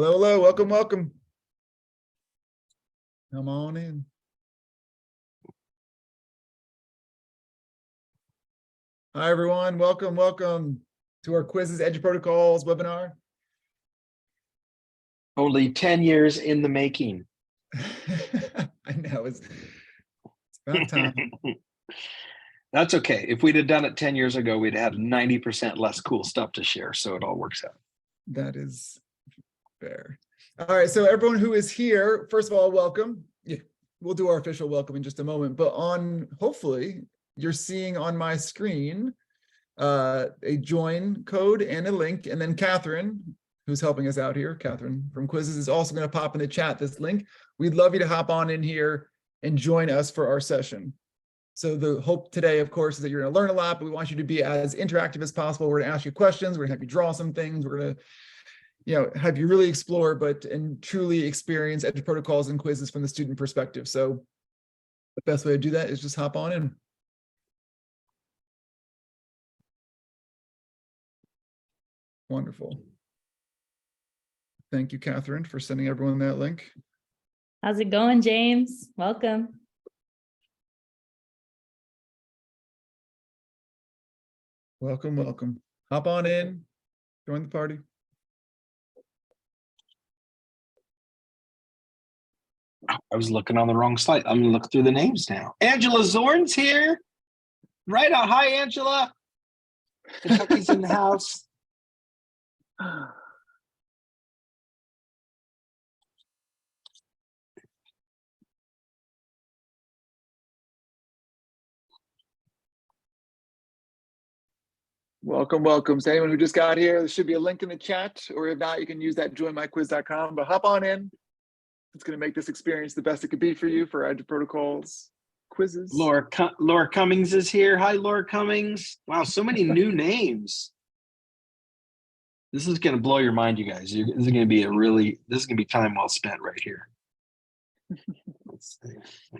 Hello, hello, welcome, welcome. Come on in. Hi, everyone. Welcome, welcome to our Quizizz EduProtocols webinar. Only 10 years in the making. I know, it's about time. That's okay. If we'd have done it 10 years ago, we'd have 90% less cool stuff to share. So it all works out. That is fair. All right, so everyone who is here, first of all, welcome. Yeah, we'll do our official welcome in just a moment, but hopefully you're seeing on my screen a join code and a link, and then Catherine, who's helping us out here, Catherine from Quizizz, is also going to pop in the chat this link. We'd love you to hop on in here and join us for our session. So the hope today, of course, is that you're going to learn a lot, but we want you to be as interactive as possible. We're going to ask you questions. We're going to have you draw some things. We're going to, have you really explore, and truly experience EduProtocols and Quizizz from the student perspective. So the best way to do that is just hop on in. Wonderful. Thank you, Catherine, for sending everyone that link. How's it going, James? Welcome. Welcome, welcome. Hop on in, join the party. I was looking on the wrong slide. I'm going to look through the names now. Angela Zorn's here. Right on. Hi, Angela. Kentucky's in the house. Welcome, welcome. So anyone who just got here, there should be a link in the chat, or if not, you can use that joinmyquiz.com, but hop on in. It's going to make this experience the best it could be for you for EduProtocols quizzes. Laura Cummings is here. Hi, Laura Cummings. Wow, so many new names. This is going to blow your mind, you guys. This is going to be time well spent right here. Let's see.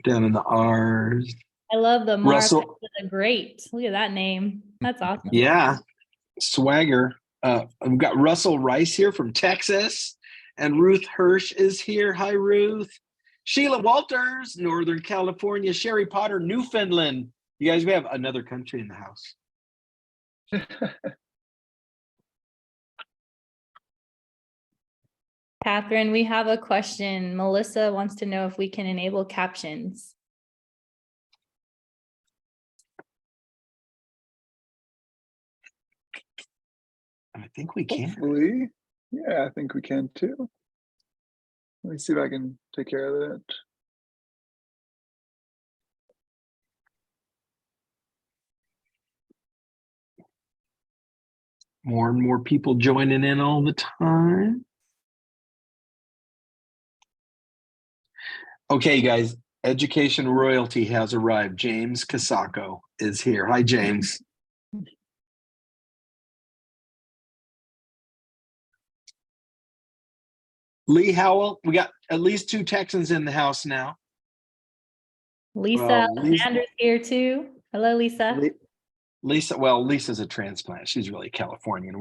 Down in the R's. I love the Russell. Great. Look at that name. That's awesome. Yeah, swagger. We've got Russell Rice here from Texas, and Ruth Hirsch is here. Hi, Ruth. Sheila Walters, Northern California. Sherry Potter, Newfoundland. You guys, we have another country in the house. Catherine, we have a question. Melissa wants to know if we can enable captions. I think we can. Hopefully. Yeah, I think we can too. Let me see if I can take care of that. More and more people joining in all the time. Okay, guys, education royalty has arrived. James Casacco is here. Hi, James. Lee Howell, we got at least 2 Texans in the house now. Lisa Hernandez here too. Hello, Lisa. Lisa's a transplant. She's really Californian.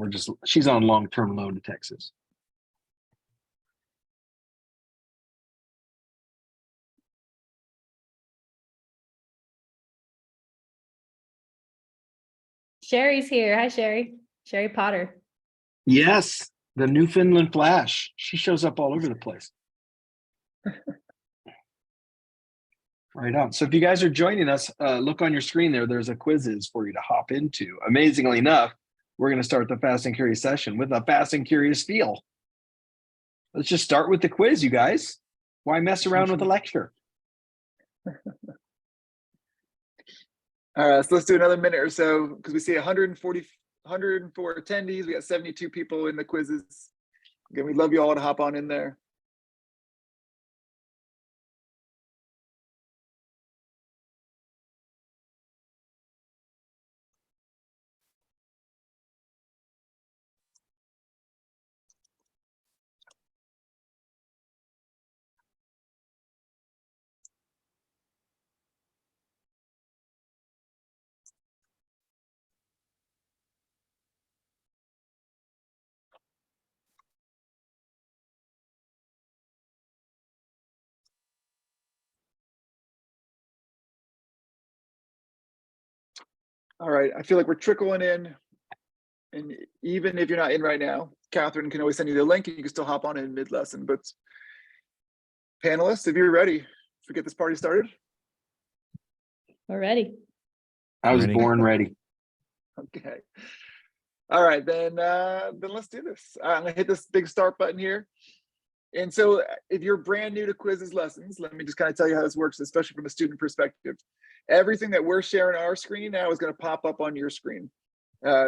She's on long-term loan to Texas. Sherry's here. Hi, Sherry. Sherry Potter. Yes, the Newfoundland Flash. She shows up all over the place. Right on. So if you guys are joining us, look on your screen there. There's a Quizizz for you to hop into. Amazingly enough, we're going to start the Fast and Curious session with a Fast and Curious feel. Let's just start with the quiz, you guys. Why mess around with a lecture? All right, so let's do another minute or so because we see 104 attendees. We got 72 people in the quizzes. Again, we'd love you all to hop on in there. All right, I feel like we're trickling in. And even if you're not in right now, Catherine can always send you the link and you can still hop on in mid-lesson. But panelists, if you're ready to get this party started. We're ready. I was Ready. born ready. Okay. All right, then let's do this. I'm gonna hit this big start button here. And so if you're brand new to Quizizz lessons, let me just kind of tell you how this works, especially from a student perspective. Everything that we're sharing on our screen now is going to pop up on your screen.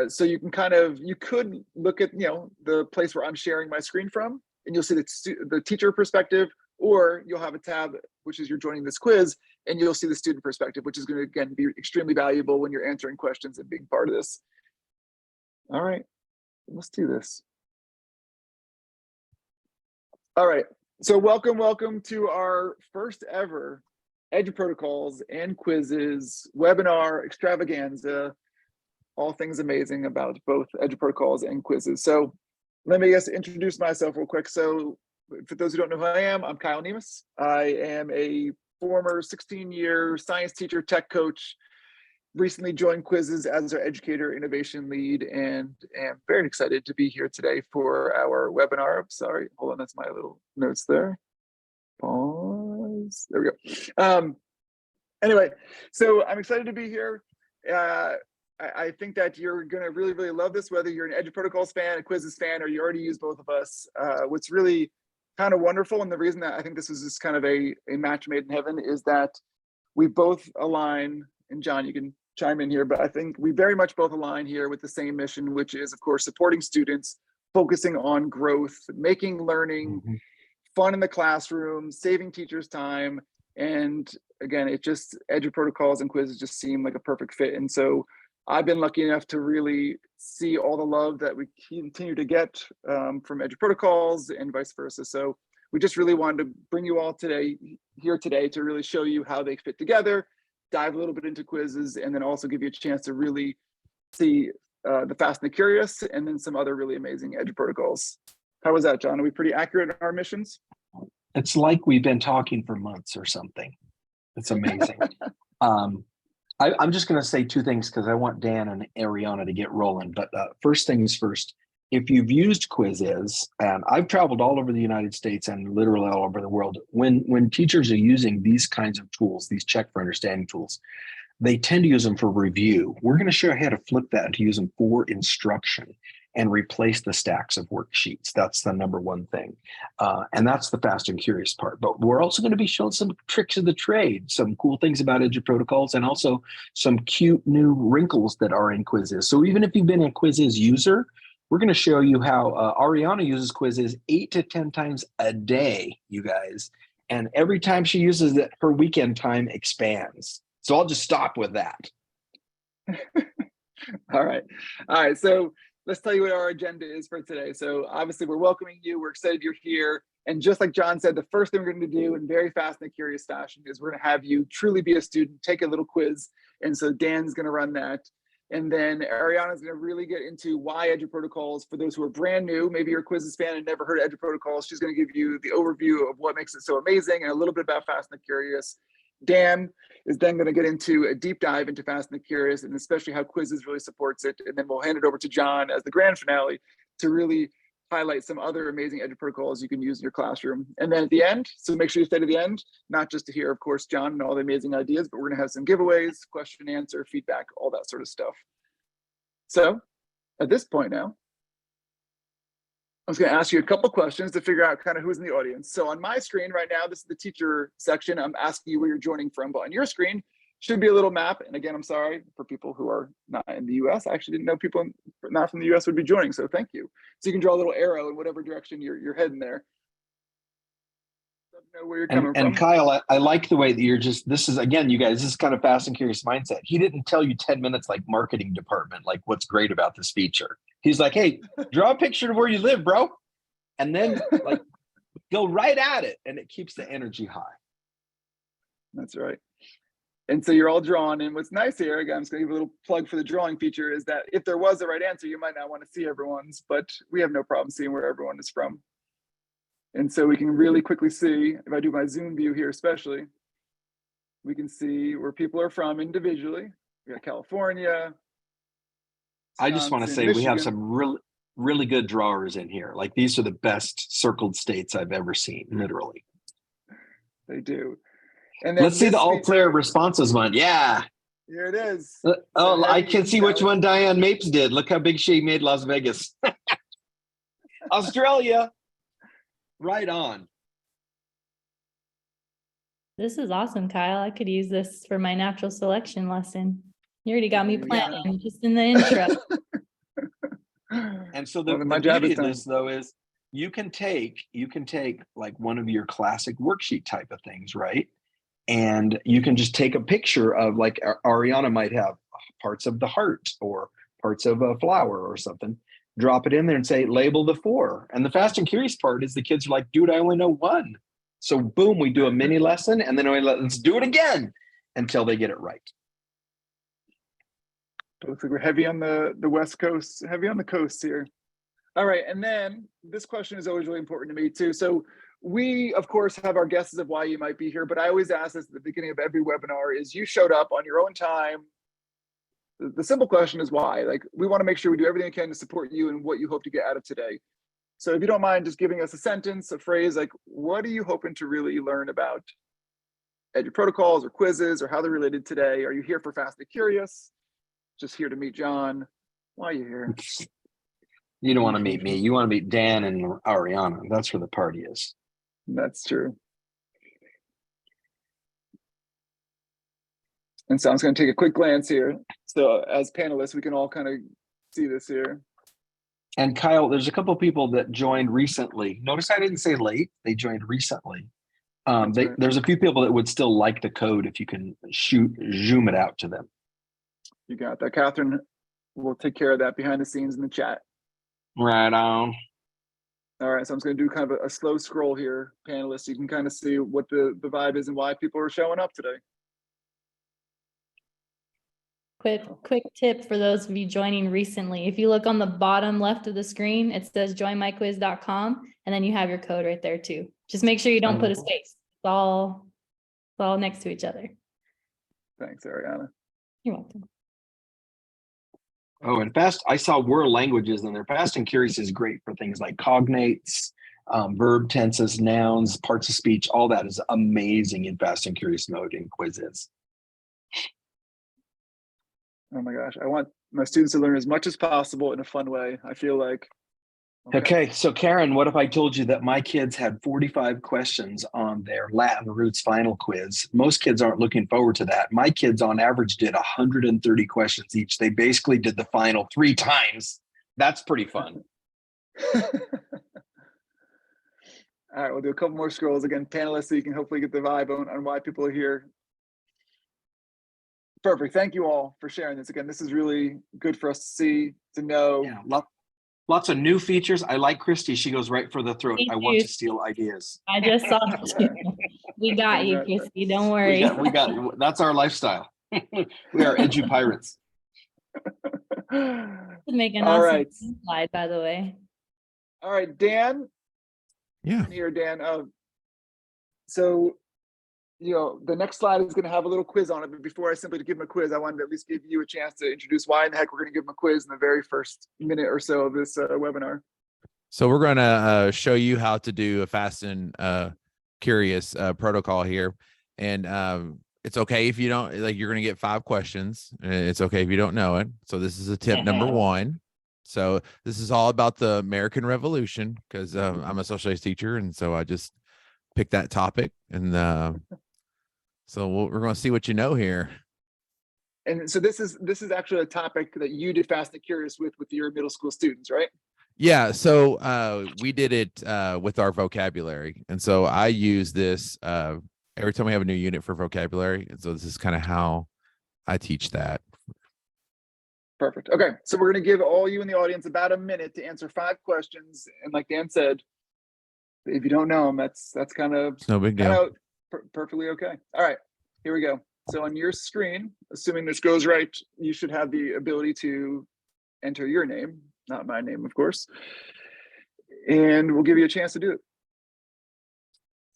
So you could look at, the place where I'm sharing my screen from, and you'll see the teacher perspective, or you'll have a tab, which is you're joining this quiz, and you'll see the student perspective, which is going to, again, be extremely valuable when you're answering questions and being part of this. All right, let's do this. All right, so welcome to our first ever EduProtocols and Quizizz webinar extravaganza, all things amazing about both EduProtocols and Quizizz. So let me just introduce myself real quick. So for those who don't know who I am, I'm Kyle Bemiss. I am a former 16-year science teacher, tech coach, recently joined Quizizz as our educator innovation lead, and am very excited to be here today for our webinar. Sorry, hold on, that's my little notes there. Pause. There we go. Anyway, so I'm excited to be here. I think that you're going to really love this, whether you're an EduProtocols fan, a Quizizz fan, or you already use both of us. What's really kind of wonderful, and the reason that I think this is just kind of a match made in heaven, is that we both align, and John, you can chime in here, but I think we very much both align here with the same mission, which is, of course, supporting students, focusing on growth, making learning fun in the classroom, saving teachers time. And again, it just, EduProtocols and Quizizz just seem like a perfect fit. And so I've been lucky enough to really see all the love that we continue to get from EduProtocols and vice versa. So we just really wanted to bring you all here today to really show you how they fit together, dive a little bit into Quizizz, and then also give you a chance to really see the Fast and the Curious, and then some other really amazing EduProtocols. How was that, John? Are we pretty accurate in our missions? It's like we've been talking for months or something. It's amazing. I'm just going to say two things because I want Dan and Ariana to get rolling. But first things first, if you've used Quizizz, and I've traveled all over the United States and literally all over the world, when teachers are using these kinds of tools, these check for understanding tools, they tend to use them for review. We're going to show you how to flip that and to use them for instruction and replace the stacks of worksheets. That's the number one thing. And that's the fast and curious part. But we're also going to be showing some tricks of the trade, some cool things about EduProtocols, and also some cute new wrinkles that are in Quizizz. So even if you've been a Quizizz user, we're going to show you how Ariana uses Quizizz 8 to 10 times a day, you guys. And every time she uses it, her weekend time expands. So I'll just stop with that. All right. So let's tell you what our agenda is for today. So obviously we're welcoming you. We're excited you're here. And just like John said, the first thing we're going to do in very fast and curious fashion is we're going to have you truly be a student, take a little quiz. And so Dan's going to run that. And then Ariana is going to really get into why EduProtocols for those who are brand new. Maybe you're a Quizizz fan and never heard of EduProtocols. She's going to give you the overview of what makes it so amazing and a little bit about Fast and the Curious. Dan is then going to get into a deep dive into Fast and the Curious, and especially how Quizizz really supports it. And then we'll hand it over to John as the grand finale to really highlight some other amazing EduProtocols you can use in your classroom. And then at the end, so make sure you stay to the end, not just to hear, of course, John and all the amazing ideas, but we're going to have some giveaways, question and answer, feedback, all that sort of stuff. So at this point now, I'm just going to ask you a couple questions to figure out kind of who's in the audience. So on my screen right now, this is the teacher section. I'm asking you where you're joining from, but on your screen should be a little map. And again, I'm sorry for people who are not in the US. I actually didn't know people not from the US would be joining, so thank you. So you can draw a little arrow in whatever direction you're heading there. Let me know where you're coming from. And Kyle, I like the way that you're just, this is, again, you guys, this is kind of Fast and Curious mindset. He didn't tell you 10 minutes like marketing department, like what's great about this feature. He's like, hey, draw a picture of where you live, bro. And then like go right at it, and it keeps the energy high. That's right. And so you're all drawn. And what's nice here, again, I'm just going to give a little plug for the drawing feature, is that if there was the right answer, you might not want to see everyone's, but we have no problem seeing where everyone is from. And so we can really quickly see, if I do my Zoom view here especially, we can see where people are from individually. We got California, I just want to say we have some really good drawers in here. Like these are the best circled states I've ever seen, literally. They do. And then let's see the all feature, clear responses one. Yeah. Here it is. Oh, I can see which one Diane Mapes did. Look how big she made Las Vegas. Australia. Right on. This is awesome, Kyle. I could use this for my natural selection lesson. You already got me planning just in the intro. And so the beauty of this though is you can take like one of your classic worksheet type of things, right? And you can just take a picture of, like Ariana might have parts of the heart or parts of a flower or something, drop it in there and say, label the 4. And the fast and curious part is the kids are like, dude, I only know 1. So boom, we do a mini lesson and then let's do it again until they get it right. Looks like we're heavy on the West Coast, heavy on the coast here. All right, and then this question is always really important to me too. So we, of course, have our guesses of why you might be here, but I always ask this at the beginning of every webinar is you showed up on your own time. The simple question is why? Like, we want to make sure we do everything we can to support you and what you hope to get out of today. So if you don't mind just giving us a sentence, a phrase, like what are you hoping to really learn about EduProtocols or quizzes or how they're related today? Are you here for Fast and Curious? Just here to meet John? Why are you here? You don't want to meet me. You want to meet Dan and Ariana. That's where the party is. That's true. And so I'm just going to take a quick glance here. So as panelists, we can all kind of see this here. And Kyle, there's a couple of people that joined recently. Notice I didn't say late. They joined recently. Right. There's a few people that would still like the code if you can zoom it out to them. You got that. Catherine will take care of that behind the scenes in the chat. Right on. All right, so I'm just going to do kind of a slow scroll here, panelists. You can kind of see what the vibe is and why people are showing up today. Quick tip for those of you joining recently. If you look on the bottom left of the screen, it says joinmyquiz.com, and then you have your code right there too. Just make sure you don't put a space. It's all next to each other. Thanks, Ariana. You're welcome. Oh, and I saw world languages in there. Fast and Curious is great for things like cognates, verb tenses, nouns, parts of speech. All that is amazing in Fast and Curious mode in Quizizz. Oh my gosh, I want my students to learn as much as possible in a fun way. I feel like. Okay, so Karen, what if I told you that my kids had 45 questions on their Latin roots final quiz? Most kids aren't looking forward to that. My kids on average did 130 questions each. They basically did the final 3 times. That's pretty fun. All right, we'll do a couple more scrolls again, panelists, so you can hopefully get the vibe on why people are here. Perfect. Thank you all for sharing this. Again, this is really good for us to see, to know. Yeah, lots of new features. I like Christy. She goes right for the throat. I want to steal ideas. I just saw that. We got you, Christy. Don't worry. We got that's our lifestyle. We are edu pirates. Make an awesome slide, by the way. All right, Dan. Yeah. I'm here, Dan. So, you know, the next slide is going to have a little quiz on it. But before I simply give them a quiz, I wanted to at least give you a chance to introduce why in the heck we're going to give them a quiz in the very first minute or so of this webinar. So we're going to show you how to do a Fast and Curious protocol here. And it's okay if you don't, like, you're going to get 5 questions. It's okay if you don't know it. So this is a tip number 1. So this is all about the American Revolution because I'm a social studies teacher. And so I just picked that topic. And so we're going to see what you know here. And so this is actually a topic that you did Fast and Curious with your middle school students, right? Yeah. So we did it with our vocabulary. And so I use this every time we have a new unit for vocabulary. And so this is kind of how I teach that. Perfect. Okay. So we're going to give all you in the audience about a minute to answer 5 questions. And like Dan said, if you don't know them, that's kind of no big deal. Perfectly okay. All right, here we go. So on your screen, assuming this goes right, you should have the ability to enter your name, not my name, of course. And we'll give you a chance to do it.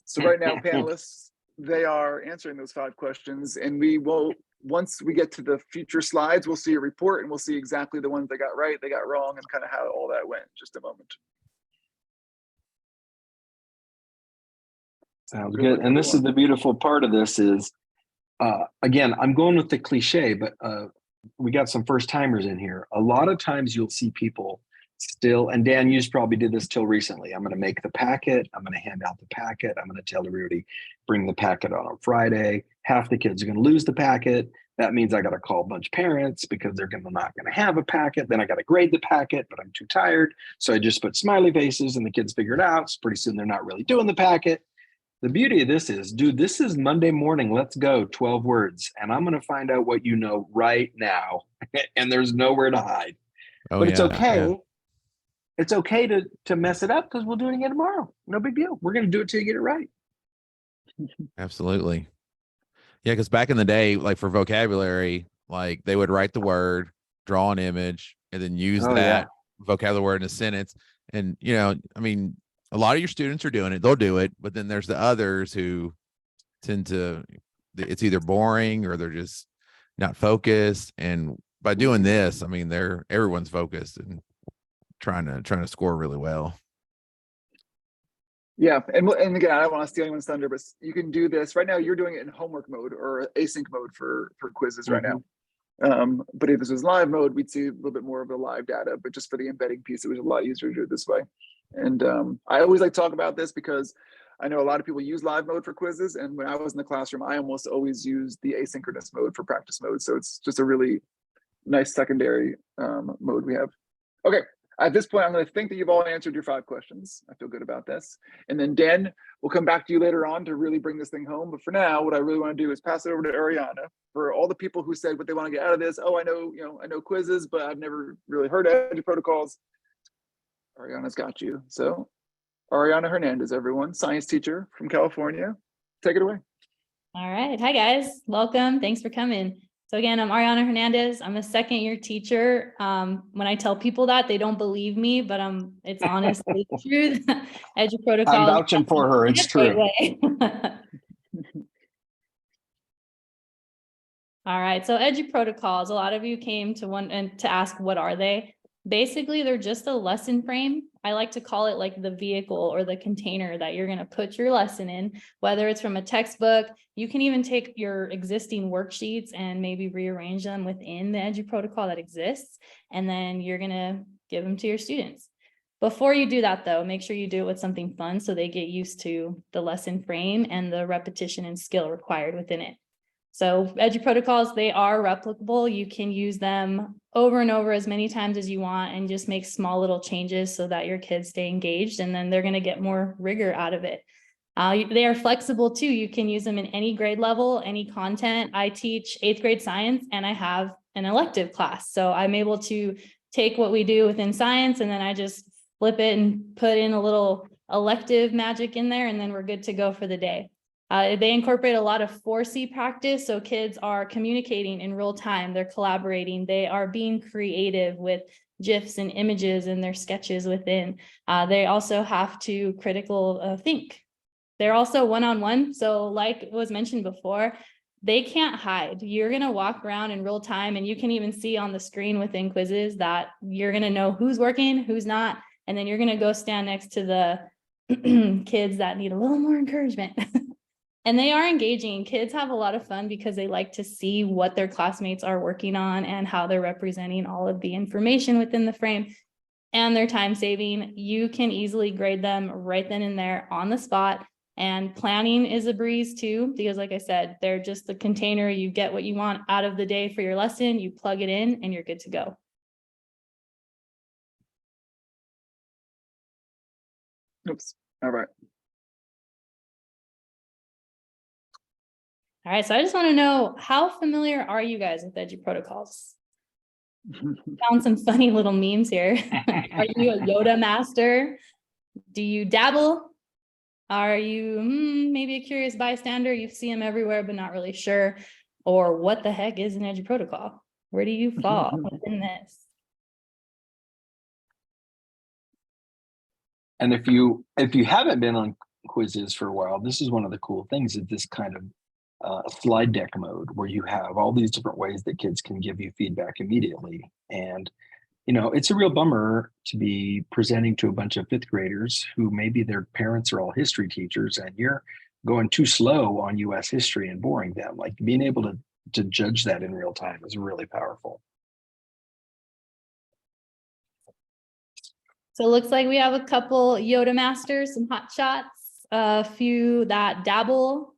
So right now, panelists, they are answering those 5 questions, and we will once we get to the future slides, we'll see a report and we'll see exactly the ones they got right, they got wrong, and kind of how all that went. Just a moment. Sounds Good good. luck, And this is everyone. the beautiful part of this is, again, I'm going with the cliche, but we got some first timers in here. A lot of times you'll see people still, and Dan, you probably did this till recently. I'm going to make the packet. I'm going to hand out the packet. I'm going to tell everybody, bring the packet on a Friday. Half the kids are going to lose the packet. That means I got to call a bunch of parents because they're not going to have a packet. Then I got to grade the packet, but I'm too tired. So I just put smiley faces and the kids figure it out. So pretty soon they're not really doing the packet. The beauty of this is, dude, this is Monday morning. Let's go 12 words. And I'm going to find out what you know right now. And there's nowhere to hide. Oh, But it's yeah, okay. yeah. It's okay to mess it up because we'll do it again tomorrow. No big deal. We're going to do it till you get it right. Absolutely. Yeah, because back in the day, like for vocabulary, like they would write the word, draw an image, and then use Oh, that vocabulary word in a sentence. And, you know, I mean, a lot of your students are doing it. They'll do it. But then there's the others who tend to, it's either boring or they're just not focused. And by doing this, I mean, everyone's focused and trying to score really well. Yeah, and again, I don't want to steal anyone's thunder, but you can do this right now. You're doing it in homework mode or async mode for quizzes right now. But if this was live mode, we'd see a little bit more of the live data. But just for the embedding piece, it was a lot easier to do it this way. And I always like to talk about this because I know a lot of people use live mode for quizzes. And when I was in the classroom, I almost always used the asynchronous mode for practice mode. So it's just a really nice secondary mode we have. Okay. At this point, I'm going to think that you've all answered your 5 questions. I feel good about this. And then Dan, we'll come back to you later on to really bring this thing home. But for now, what I really want to do is pass it over to Ariana for all the people who said what they want to get out of this. Oh, I know quizzes, but I've never really heard of EduProtocols. Ariana's got you. So Ariana Hernandez, everyone, science teacher from California. Take it away. All right. Hi, guys. Welcome. Thanks for coming. So again, I'm Ariana Hernandez. I'm a second-year teacher. When I tell people that, they don't believe me, but it's honestly the truth. EduProtocols. I'm vouching for her. It's true. All right. So EduProtocols, a lot of you came to ask, what are they? Basically, they're just a lesson frame. I like to call it like the vehicle or the container that you're going to put your lesson in, whether it's from a textbook. You can even take your existing worksheets and maybe rearrange them within the EduProtocol that exists, and then you're going to give them to your students. Before you do that, though, make sure you do it with something fun so they get used to the lesson frame and the repetition and skill required within it. So EduProtocols, they are replicable. You can use them over and over as many times as you want and just make small little changes so that your kids stay engaged, and then they're going to get more rigor out of it. They are flexible too. You can use them in any grade level, any content. I teach 8th grade science and I have an elective class. So I'm able to take what we do within science and then I just flip it and put in a little elective magic in there, and then we're good to go for the day. They incorporate a lot of 4C practice. So kids are communicating in real time. They're collaborating. They are being creative with GIFs and images and their sketches within. They also have to critical think. They're also one-on-one. So like was mentioned before, they can't hide. You're going to walk around in real time, and you can even see on the screen within Quizizz that you're going to know who's working, who's not. And then you're going to go stand next to the kids that need a little more encouragement. And they are engaging. Kids have a lot of fun because they like to see what their classmates are working on and how they're representing all of the information within the frame, and they're time saving. You can easily grade them right then and there on the spot. And planning is a breeze too, because like I said, they're just the container. You get what you want out of the day for your lesson, you plug it in and you're good to go. Oops. All right. All right, so I just want to know, how familiar are you guys with EduProtocols? Found some funny little memes here. Are you a Yoda master? Do you dabble? Are you maybe a curious bystander? You see them everywhere, but not really sure. Or what the heck is an EduProtocol? Where do you fall within this? And if you haven't been on Quizizz for a while, this is one of the cool things, is this kind of slide deck mode where you have all these different ways that kids can give you feedback immediately. And, you know, it's a real bummer to be presenting to a bunch of fifth graders who maybe their parents are all history teachers and you're going too slow on US history and boring them. Like being able to judge that in real time is really powerful. So it looks like we have a couple Yoda masters, some hot shots, a few that dabble,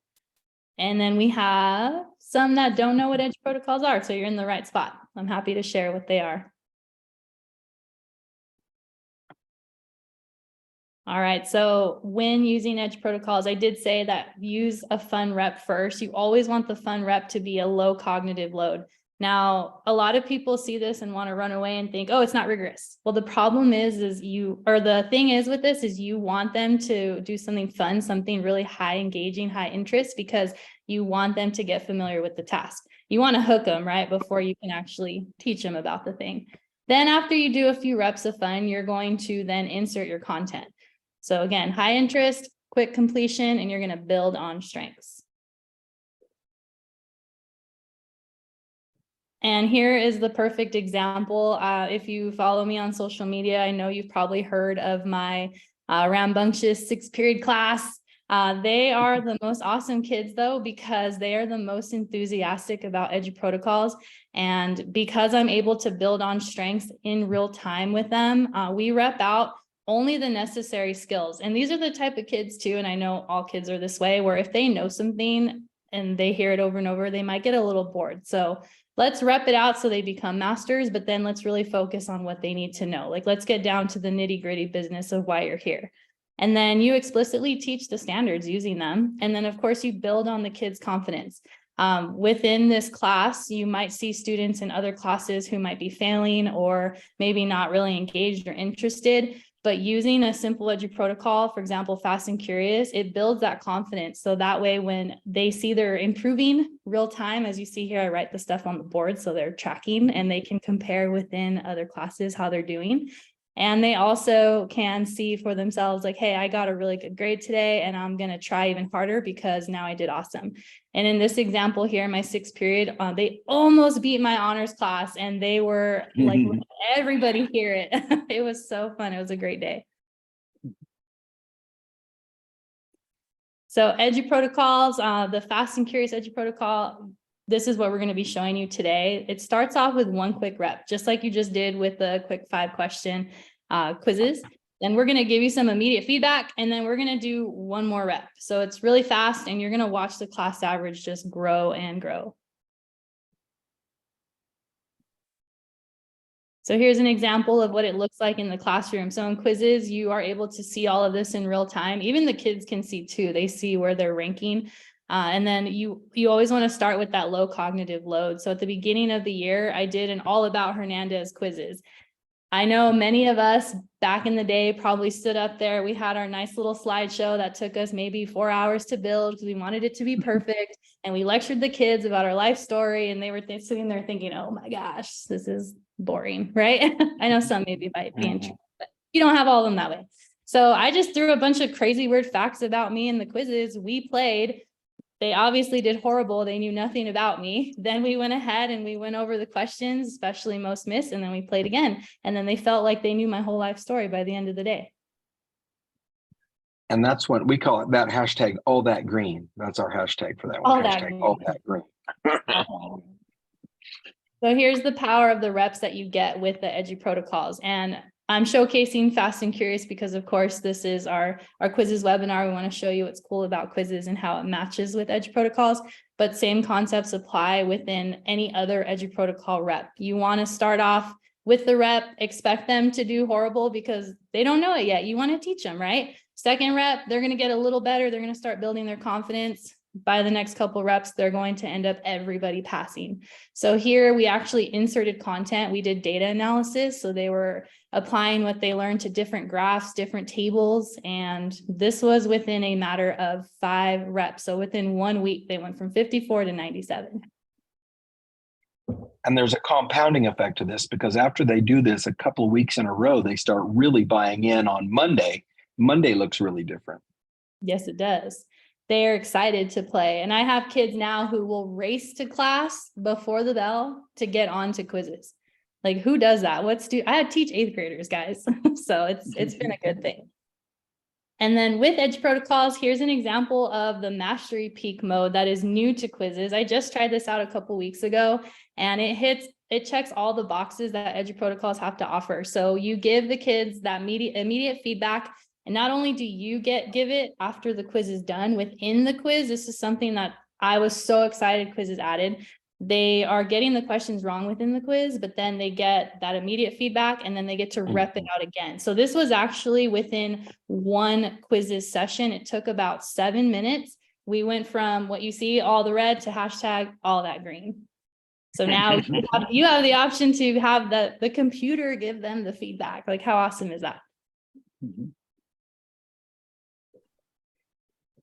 and then we have some that don't know what EduProtocols are. So you're in the right spot. I'm happy to share what they are. All right, so when using EduProtocols, I did say that use a fun rep first. You always want the fun rep to be a low cognitive load. Now, a lot of people see this and want to run away and think, oh, it's not rigorous. Well, the problem is the thing is with this is you want them to do something fun, something really high engaging, high interest, because you want them to get familiar with the task. You want to hook them, right, before you can actually teach them about the thing. Then after you do a few reps of fun, you're going to then insert your content. So again, high interest, quick completion, and you're going to build on strengths. And here is the perfect example. If you follow me on social media, I know you've probably heard of my rambunctious 6th period class. They are the most awesome kids though, because they are the most enthusiastic about EduProtocols. And because I'm able to build on strengths in real time with them, we rep out only the necessary skills. And these are the type of kids too, and I know all kids are this way, where if they know something and they hear it over and over, they might get a little bored. So let's rep it out so they become masters, but then let's really focus on what they need to know. Like, let's get down to the nitty-gritty business of why you're here. And then you explicitly teach the standards using them. And then of course you build on the kids' confidence. Within this class, you might see students in other classes who might be failing or maybe not really engaged or interested. But using a simple EduProtocol, for example, Fast and Curious, it builds that confidence. So that way, when they see they're improving real time, as you see here, I write the stuff on the board so they're tracking and they can compare within other classes how they're doing. And they also can see for themselves like, hey, I got a really good grade today and I'm going to try even harder because now I did awesome. And in this example here, my 6th period, they almost beat my honors class and they were like, everybody hear it. It was so fun. It was a great day. So EduProtocols, the Fast and Curious EduProtocol, this is what we're going to be showing you today. It starts off with one quick rep, just like you just did with the quick 5-question quizzes. Then we're going to give you some immediate feedback, and then we're going to do one more rep. So it's really fast, and you're going to watch the class average just grow and grow. So here's an example of what it looks like in the classroom. So in Quizizz, you are able to see all of this in real time. Even the kids can see too. They see where they're ranking. And then you always want to start with that low cognitive load. So at the beginning of the year, I did an all about Hernandez quizzes. I know many of us back in the day probably stood up there. We had our nice little slideshow that took us maybe 4 hours to build because we wanted it to be perfect. And we lectured the kids about our life story. And they were sitting there thinking, oh my gosh, this is boring, right? I know some maybe might be interested, but you don't have all of them that way. So I just threw a bunch of crazy weird facts about me in the quizzes. We played. They obviously did horrible. They knew nothing about me. Then we went ahead and we went over the questions, especially most missed, and then we played again. And then they felt like they knew my whole life story by the end of the day. And that's what we call it, that hashtag, all that green. That's our hashtag for that one. All that green. So here's the power of the reps that you get with the EduProtocols. And I'm showcasing Fast and Curious because, of course, this is our Quizizz webinar. We want to show you what's cool about Quizizz and how it matches with EduProtocols, but same concepts apply within any other EduProtocol rep. You want to start off with the rep, expect them to do horrible because they don't know it yet. You want to teach them, right? Second rep, they're going to get a little better. They're going to start building their confidence. By the next couple reps, they're going to end up everybody passing. So here we actually inserted content. We did data analysis. So they were applying what they learned to different graphs, different tables. And this was within a matter of 5 reps. So within 1 week, they went from 54 to 97. And there's a compounding effect to this because after they do this a couple of weeks in a row, they start really buying in on Monday. Monday looks really different. Yes, it does. they're excited to play. And I have kids now who will race to class before the bell to get on to Quizizz. Like, who does that? I teach 8th graders, guys. So it's been a good thing. And then with EduProtocols, here's an example of the mastery peak mode that is new to Quizizz. I just tried this out a couple weeks ago, and it checks all the boxes that EduProtocols have to offer. So you give the kids that immediate feedback. And not only do you give it after the quiz is done, within the quiz, this is something that I was so excited Quizizz added. They are getting the questions wrong within the quiz, but then they get that immediate feedback and then they get to rep it out again. So this was actually within one Quizizz session. It took about 7 minutes. We went from what you see, all the red, to hashtag all that green. So now you have the option to have the computer give them the feedback. Like, how awesome is that?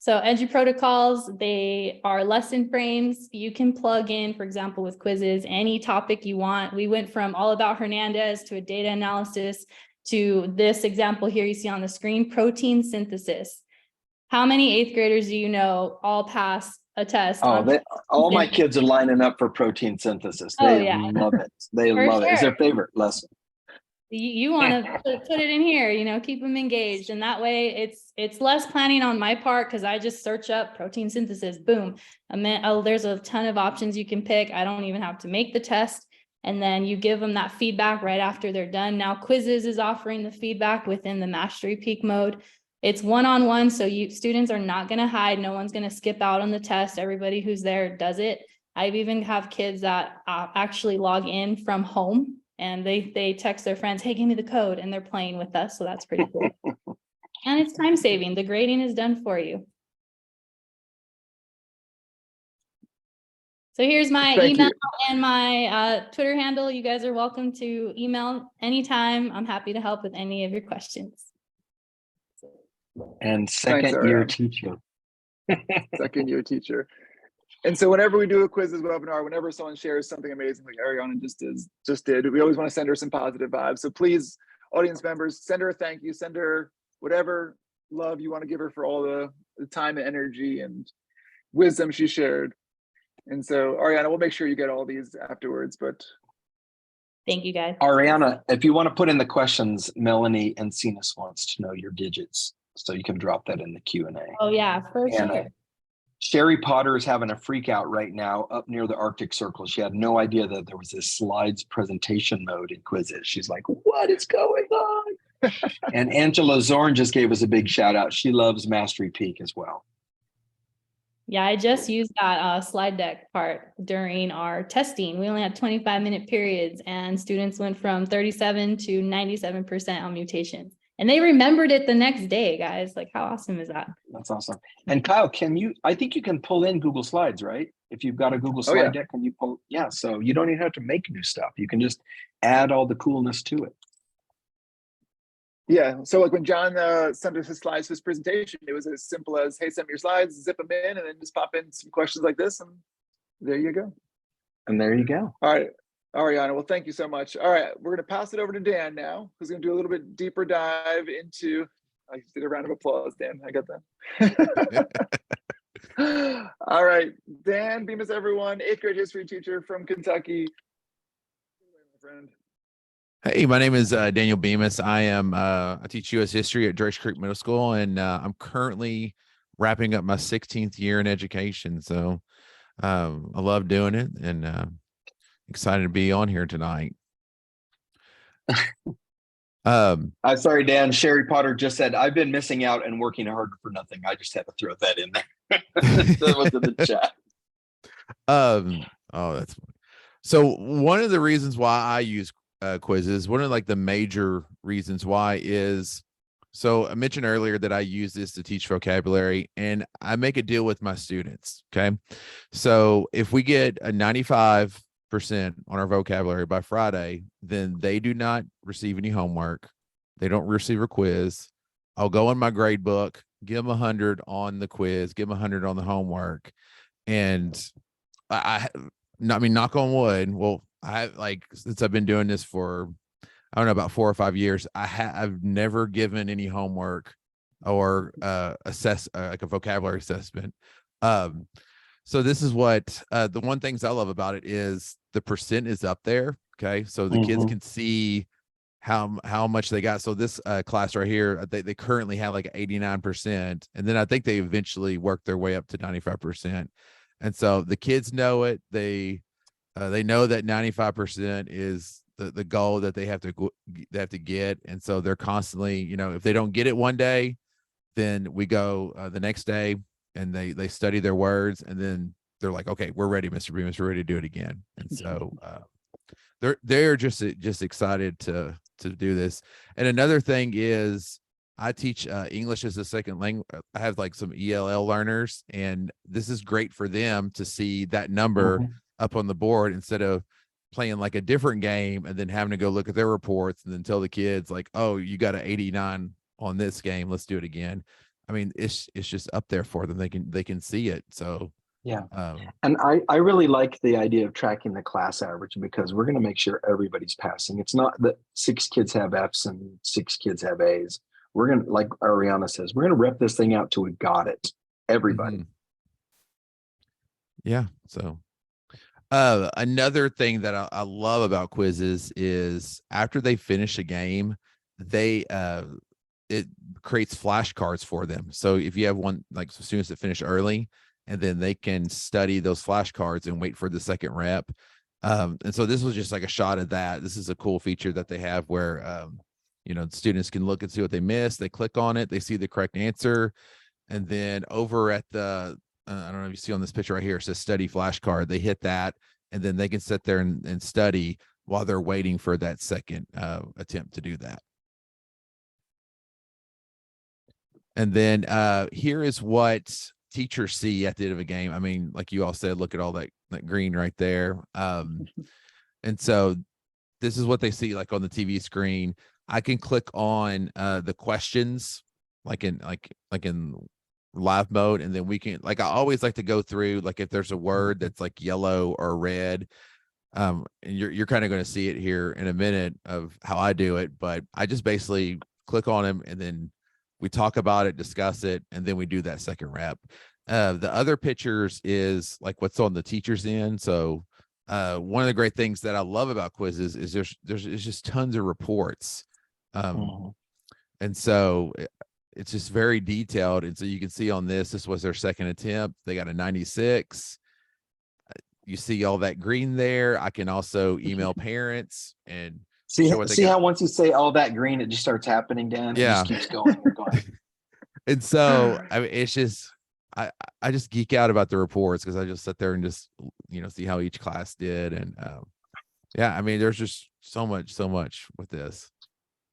So EduProtocols, they are lesson frames. You can plug in, for example, with Quizizz, any topic you want. We went from all about Hernandez to a data analysis to this example here you see on the screen, protein synthesis. How many 8th graders do you know all pass a test? All my kids are lining up for protein synthesis. They love it. They love it. It's their favorite lesson. You want to put it in here, keep them engaged. And that way it's less planning on my part, because I just search up protein synthesis, boom. There's a ton of options you can pick. I don't even have to make the test. And then you give them that feedback right after they're done. Now Quizizz is offering the feedback within the mastery peak mode. It's one-on-one, so students are not going to hide. No one's going to skip out on the test. Everybody who's there does it. I've even have kids that actually log in from home, and they text their friends, hey, give me the code, and they're playing with us. So that's pretty cool. And it's time saving. The grading is done for you. So here's my email and my Twitter handle. You guys are welcome to email anytime. I'm happy to help with any of your questions. And second-year teacher. Second-year teacher. And so whenever we do a Quizizz webinar, whenever someone shares something amazing like Ariana just did, we always want to send her some positive vibes. So please, audience members, send her a thank you, send her whatever love you want to give her for all the time and energy and wisdom she shared. And so Ariana, we'll make sure you get all these afterwards, but. Thank you, guys. Ariana, if you want to put in the questions, Melanie Encinas wants to know your digits. So you can drop that in the Q&A. Oh yeah, for sure. Sherry Potter is having a freak out right now up near the Arctic Circle. She had no idea that there was this slides presentation mode in Quizizz. She's like, what is going on? And Angela Zorn just gave us a big shout out. She loves Mastery Peak as well. Yeah, I just used that slide deck part during our testing. We only had 25-minute periods, and students went from 37 to 97% on mutations. And they remembered it the next day, guys. Like, how awesome is that? That's awesome. And Kyle, I think you can pull in Google Slides, right? If you've got a Google slide deck, can you pull? Yeah, so you don't even have to make new stuff. You can just add all the coolness to it. Yeah, so like when John sent us his slides for his presentation, it was as simple as, hey, send me your slides, zip them in, and then just pop in some questions like this, and there you go. And there you go. All right, Ariana, well, thank you so much. All right, we're going to pass it over to Dan now, who's going to do a little bit deeper dive into, I did a round of applause, Dan, I got that. All right, Dan Bemiss, everyone, 8th grade history teacher from Kentucky. My friend. Hey, my name is Daniel Bemiss. I teach U.S. history at Drake Creek Middle School, and I'm currently wrapping up my 16th year in education. So I love doing it, and excited to be on here tonight. I'm sorry, Dan. Sherry Potter just said, I've been missing out and working hard for nothing. I just had to throw that in there. That was in the chat. Oh, that's funny. So one of the reasons why I use Quizizz, one of like the major reasons why is, so I mentioned earlier that I use this to teach vocabulary, and I make a deal with my students. Okay. So if we get a 95% on our vocabulary by Friday, then they do not receive any homework. They don't receive a quiz. I'll go in my grade book, give them 100 on the quiz, give them 100 on the homework. And I mean, knock on wood. Well, since I've been doing this for, I don't know, about 4 or 5 years, I've never given any homework or assess like a vocabulary assessment. So this is what the one things I love about it is the percent is up there. Okay, so the kids can see how much they got. So this class right here, they currently have like 89%, and then I think they eventually work their way up to 95%. And so the kids know it. They know that 95% is the goal that they have to get, and so they're constantly, you know, if they don't get it one day, then we go the next day and they study their words, and then they're like, okay, we're ready, Mr. Bemiss, we're ready to do it again. And so they're just excited to do this. And another thing is I teach English as a second language. I have like some ELL learners, and this is great for them to see that number up on the board instead of playing like a different game and then having to go look at their reports and then tell the kids like, oh, you got an 89 on this game, let's do it again. I mean, it's just up there for them. They can see it. So yeah. And I really like the idea of tracking the class average, because we're going to make sure everybody's passing. It's not that 6 kids have F's and 6 kids have A's. We're going to, like Ariana says, we're going to rep this thing out till we got it. Everybody. Yeah. So another thing that I love about Quizizz is after they finish a game, it creates flashcards for them. So if you have one, like students that finish early, and then they can study those flashcards and wait for the second rep. And so this was just like a shot of that. This is a cool feature that they have where, you know, students can look and see what they missed. They click on it, they see the correct answer. And then over at the, I don't know if you see on this picture right here, it says study flashcard. They hit that, and then they can sit there and study while they're waiting for that second attempt to do that. And then here is what teachers see at the end of a game. I mean, like you all said, look at all that green right there. And so this is what they see like on the TV screen. I can click on the questions like in live mode, and then we can, like, I always like to go through, like if there's a word that's like yellow or red, and you're kind of going to see it here in a minute of how I do it, but I just basically click on them, and then we talk about it, discuss it, and then we do that second rep. The other pictures is like what's on the teacher's end. So one of the great things that I love about Quizizz is there's just tons of reports. And so it's just very detailed. And so you can see on this was their second attempt. They got a 96. You see all that green there. I can also email parents and see how once you say all that green, it just starts happening, Dan. Yeah. It just keeps going and going. And so I mean, it's just I just geek out about the reports, because I just sit there and just, you know, see how each class did. And yeah, I mean, there's just so much with this.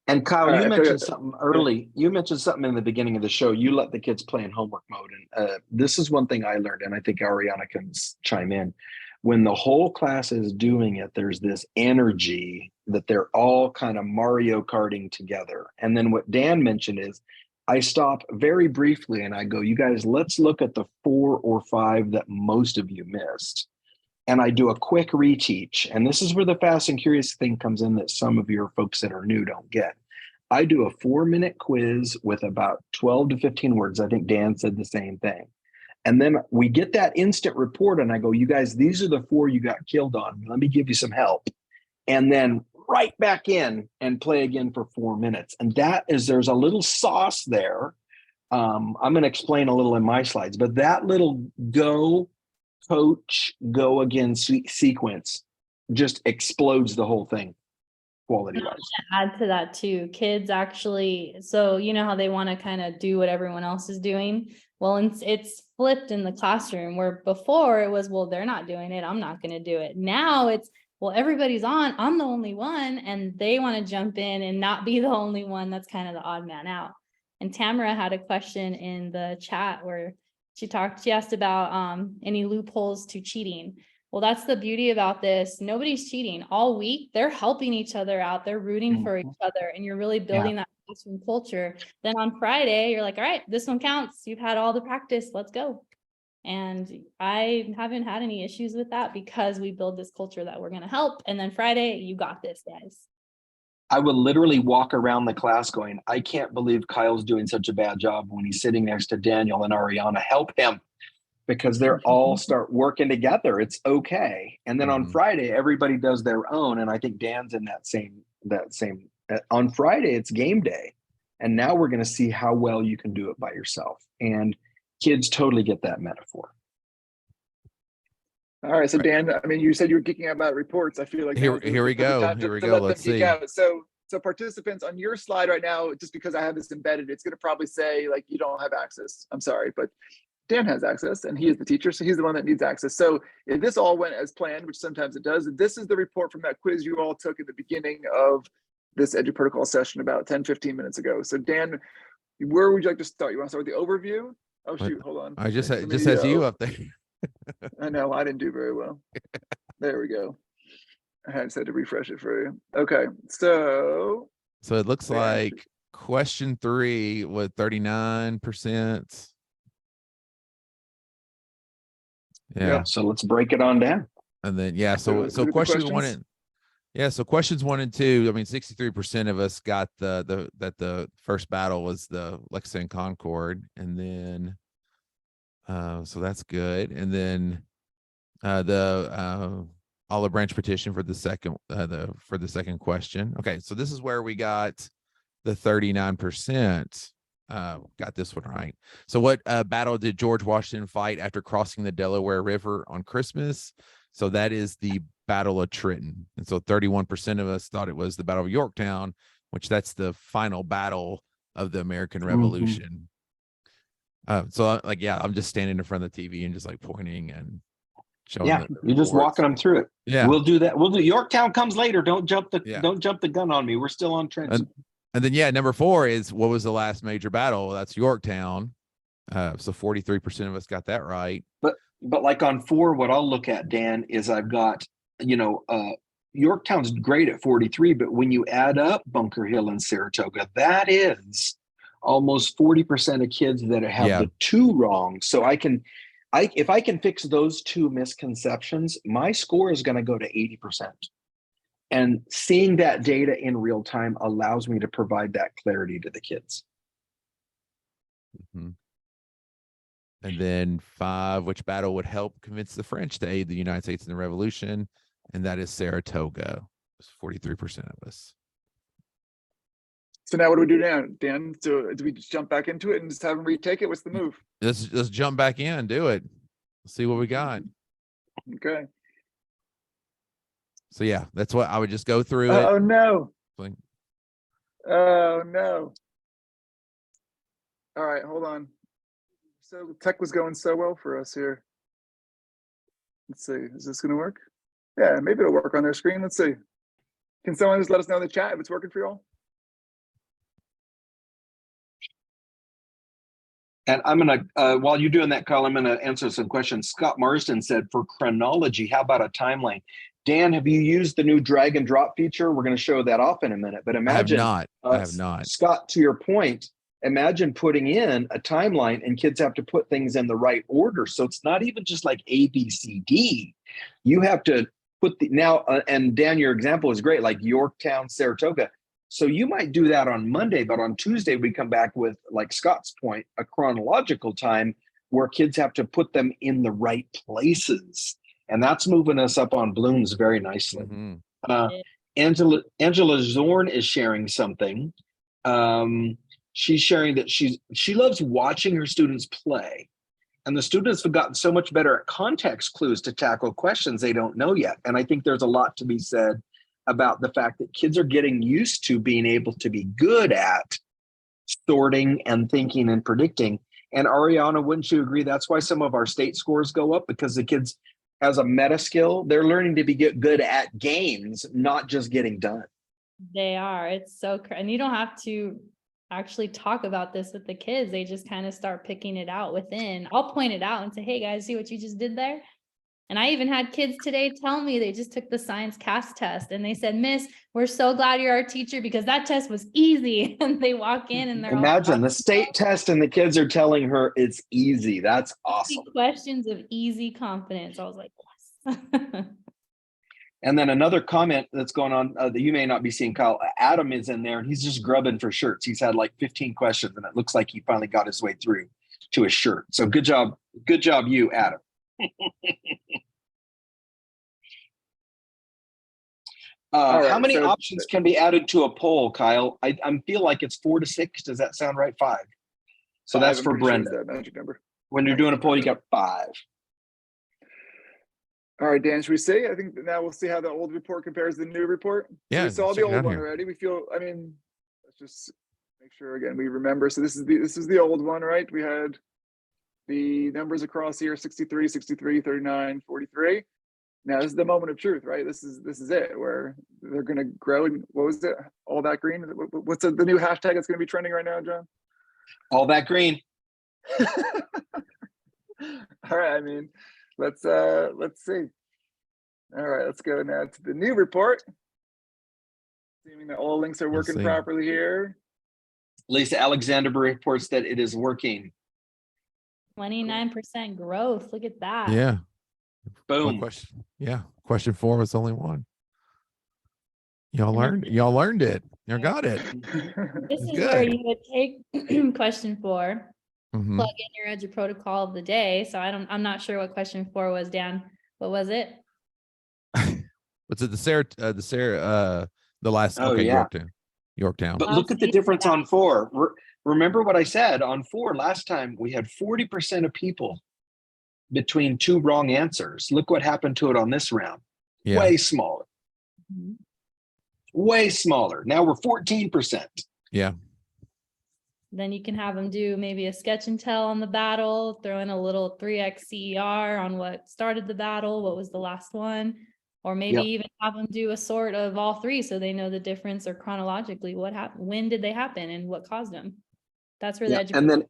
And Kyle, you mentioned something early. You mentioned something in the beginning of the show. You let the kids play in homework mode. And this is one thing I learned, and I think Ariana can chime in. When the whole class is doing it, there's this energy that they're all kind of Mario Karting together. And then what Dan mentioned is, I stop very briefly and I go, you guys, let's look at the 4 or 5 that most of you missed. And I do a quick reteach. And this is where the fast and curious thing comes in that some of your folks that are new don't get. I do a 4-minute quiz with about 12 to 15 words. I think Dan said the same thing. And then we get that instant report, and I go, you guys, these are the 4 you got killed on. Let me give you some help. And then right back in and play again for 4 minutes. And that is, there's a little sauce there. I'm going to explain a little in my slides, but that little go, coach, go again sequence just explodes the whole thing. Quality wise. Add to that too, kids actually, so you know how they want to kind of do what everyone else is doing. Well, it's flipped in the classroom, where before it was, well, they're not doing it, I'm not going to do it. Now it's, well, everybody's on, I'm the only one, and they want to jump in and not be the only one that's kind of the odd man out. And Tamara had a question in the chat where she asked about any loopholes to cheating. Well, that's the beauty about this. Nobody's cheating all week. They're helping each other out. They're rooting for each other, and you're really building that classroom culture. Then on Friday, you're like, all right, this one counts. You've had all the practice. Let's go. And I haven't had any issues with that, because we build this culture that we're going to help. And then Friday, you got this, guys. I would literally walk around the class going, I can't believe Kyle's doing such a bad job when he's sitting next to Daniel and Ariana. Help him, because they're all start working together. It's okay. And then on Friday, everybody does their own. And I think Dan's in that same, on Friday, it's game day. And now we're going to see how well you can do it by yourself. And kids totally get that metaphor. All right, so Dan, I mean, you said you were geeking out about reports. I feel like Here we go. Here we go. Let's see. So participants on your slide right now, just because I have this embedded, it's going to probably say like you don't have access. I'm sorry, but Dan has access and he is the teacher, so he's the one that needs access. So if this all went as planned, which sometimes it does, this is the report from that quiz you all took at the beginning of this EduProtocol session about 10-15 minutes ago. So Dan, where would you like to start? You want to start with the overview? Oh shoot, hold on. I just has you up there. I know I didn't do very well. There we go. I just had to refresh it for you. Okay, so it looks like question 3 with 39%. Yeah. So let's break it on down. And then so questions 1 and questions 1 and 2. I mean, 63% of us got the first battle was the Lexington Concord, and then so that's good. And then the olive branch petition for the second question. Okay, so this is where we got the 39%. Got this one right. So what battle did George Washington fight after crossing the Delaware River on Christmas? So that is the Battle of Trenton. And so 31% of us thought it was the Battle of Yorktown, which that's the final battle of the American Revolution. So like, I'm just standing in front of the TV and just like pointing and showing. You're just walking them through it. Yeah, we'll do that. We'll do Yorktown comes later. Don't jump the gun on me. We're still on Trenton. And then number 4 is what was the last major battle? That's Yorktown. So 43% of us got that right. But like on 4, what I'll look at, Dan, is I've got, Yorktown's great at 43, but when you add up Bunker Hill and Saratoga, that is almost 40% of kids that have the 2 wrong. So if I can fix those 2 misconceptions, my score is going to go to 80%. And seeing that data in real time allows me to provide that clarity to the kids. And then 5, which battle would help convince the French to aid the United States in the Revolution? And that is Saratoga. It's 43% of us. So now what do we do now, Dan? So do we just jump back into it and just have them retake it? What's the move? Let's jump back in and do it. Let's see what we got. Okay. So that's what I would just go through it. Oh no. Like, oh no. All right, hold on. So tech was going so well for us here. Let's see, is this gonna work? Yeah, maybe it'll work on their screen. Let's see. Can someone just let us know in the chat if it's working for y'all? And I'm going to, while you're doing that, Kyle, I'm going to answer some questions. Scott Marsden said, for chronology, how about a timeline? Dan, have you used the new drag and drop feature? We're going to show that off in a minute, but imagine. I have not. Scott, to your point, imagine putting in a timeline and kids have to put things in the right order. So it's not even just like A, B, C, D. You have to put and Dan, your example is great, like Yorktown, Saratoga. So you might do that on Monday, but on Tuesday, we come back with, like Scott's point, a chronological time where kids have to put them in the right places. And that's moving us up on Bloom's very nicely. Angela Zorn is sharing something. She's sharing that she loves watching her students play. And the students have gotten so much better at context clues to tackle questions they don't know yet. And I think there's a lot to be said about the fact that kids are getting used to being able to be good at sorting and thinking and predicting. And Ariana, wouldn't you agree? That's why some of our state scores go up, because the kids, as a meta skill, they're learning to be good at games, not just getting done. They are. It's so, and you don't have to actually talk about this with the kids. They just kind of start picking it out within. I'll point it out and say, hey guys, see what you just did there? And I even had kids today tell me they just took the science CAS test and they said, Miss, we're so glad you're our teacher because that test was easy. And they walk in and they're imagine the state test and the kids are telling her it's easy. That's awesome. Questions of easy confidence. I was like, yes. And then another comment that's going on that you may not be seeing, Kyle, Adam is in there and he's just grubbing for shirts. He's had like 15 questions and it looks like he finally got his way through to a shirt. So good job, you, Adam. How many options can be added to a poll, Kyle? I feel like it's 4 to 6. Does that sound right? 5. So that's for Brenda. That magic number. When you're doing a poll, you got 5. All right, Dan, should we see? I think now we'll see how the old report compares to the new report. Yeah, So we saw let's the check it old out one here. already. We feel, I mean, let's just make sure again we remember. So this is the old one, right? We had the numbers across here: 63, 63, 39, 43. Now this is the moment of truth, right? This is it, where they're going to grow. And what was it? All that green. What's the new hashtag that's going to be trending right now, John? All that green. All right. I mean, let's see. All right, let's go now to the new report. Assuming that all links are working see. properly here. Lisa Alexander reports that it is working. 29% growth. Look at that. Yeah. One Boom. question. Yeah. Question 4 was only one. Y'all And then- learned it. You got it. This is Good. where you would take question 4, Mhm. plug in your EduProtocol of the day. So I'm not sure what question 4 was, Dan. What was it? Was it the last? Oh, Okay, yeah. Yorktown. But I'll look at the see difference that. on 4. Remember what I said on 4 last time? We had 40% of people between 2 wrong answers. Look what happened to it on this round. Yeah. Way smaller. Mhm. Way smaller. Now we're 14%. Yeah. Then you can have them do maybe a sketch and tell on the battle, throw in a little 3x CER on what started the battle, what was the last one, or maybe Yep. even have them do a sort of all 3 so they know the difference, or chronologically what happened, when did they happen and what caused them. That's where Yeah. the And then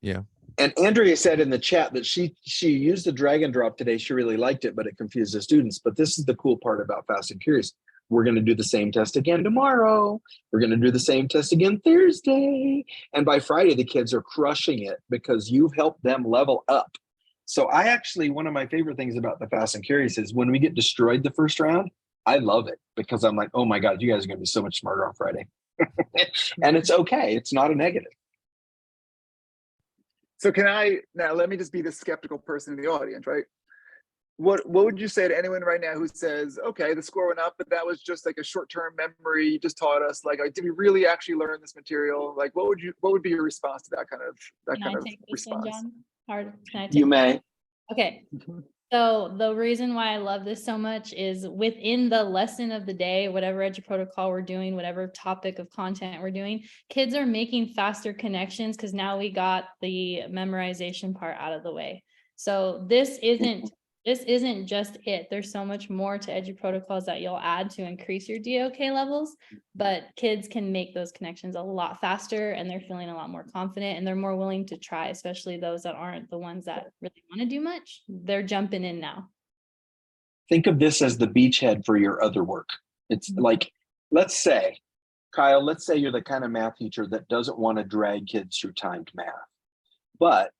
Yeah. And Andrea said in the chat that she used the drag and drop today. She really liked it, but it confused the students. But this is the cool part about Fast and Curious. We're going to do the same test again tomorrow. We're going to do the same test again Thursday. And by Friday, the kids are crushing it because you've helped them level up. So I actually, one of my favorite things about the Fast and Curious is when we get destroyed the first round, I love it because I'm like, oh my God, you guys are going to be so much smarter on Friday. And it's okay. It's not a negative. So let me just be the skeptical person in the audience, right? What would you say to anyone right now who says, okay, the score went up, but that was just like a short-term memory you just taught us? Like, did we really actually learn this material? Like, what would be your response to that kind of Can I take this one, response? John? Can I take You may. Okay. So the reason why I love this so much is within the lesson of the day, whatever EduProtocol we're doing, whatever topic of content we're doing, kids are making faster connections because now we got the memorization part out of the way. So this isn't just it. There's so much more to EduProtocols that you'll add to increase your DOK levels, but kids can make those connections a lot faster and they're feeling a lot more confident and they're more willing to try, especially those that aren't the ones that really want to do much. They're jumping in now. Think of this as the beachhead for your other work. It's like, let's say, Kyle, let's say you're the kind of math teacher that doesn't want to drag kids through timed math, but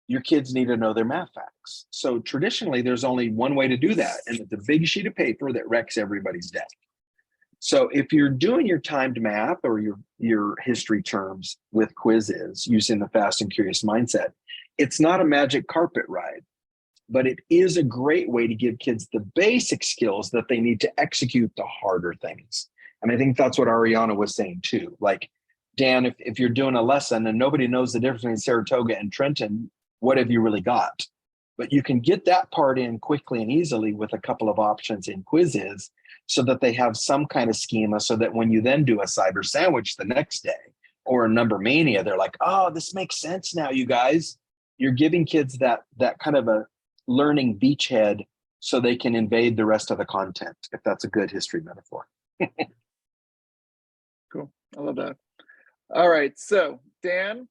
your kids need to know their math facts. So traditionally, there's only one way to do that, and it's a big sheet of paper that wrecks everybody's day. So if you're doing your timed math or your history terms with Quizizz using the Fast and Curious mindset, it's not a magic carpet ride, but it is a great way to give kids the basic skills that they need to execute the harder things. And I think that's what Ariana was saying too. Like, Dan, if you're doing a lesson and nobody knows the difference between Saratoga and Trenton, what have you really got? But you can get that part in quickly and easily with a couple of options in Quizizz so that they have some kind of schema so that when you then do a cyber sandwich the next day or a number mania, they're like, oh, this makes sense now, you guys. You're giving kids that kind of a learning beachhead so they can invade the rest of the content, if that's a good history metaphor. Cool. I love that. All right. So, Dan,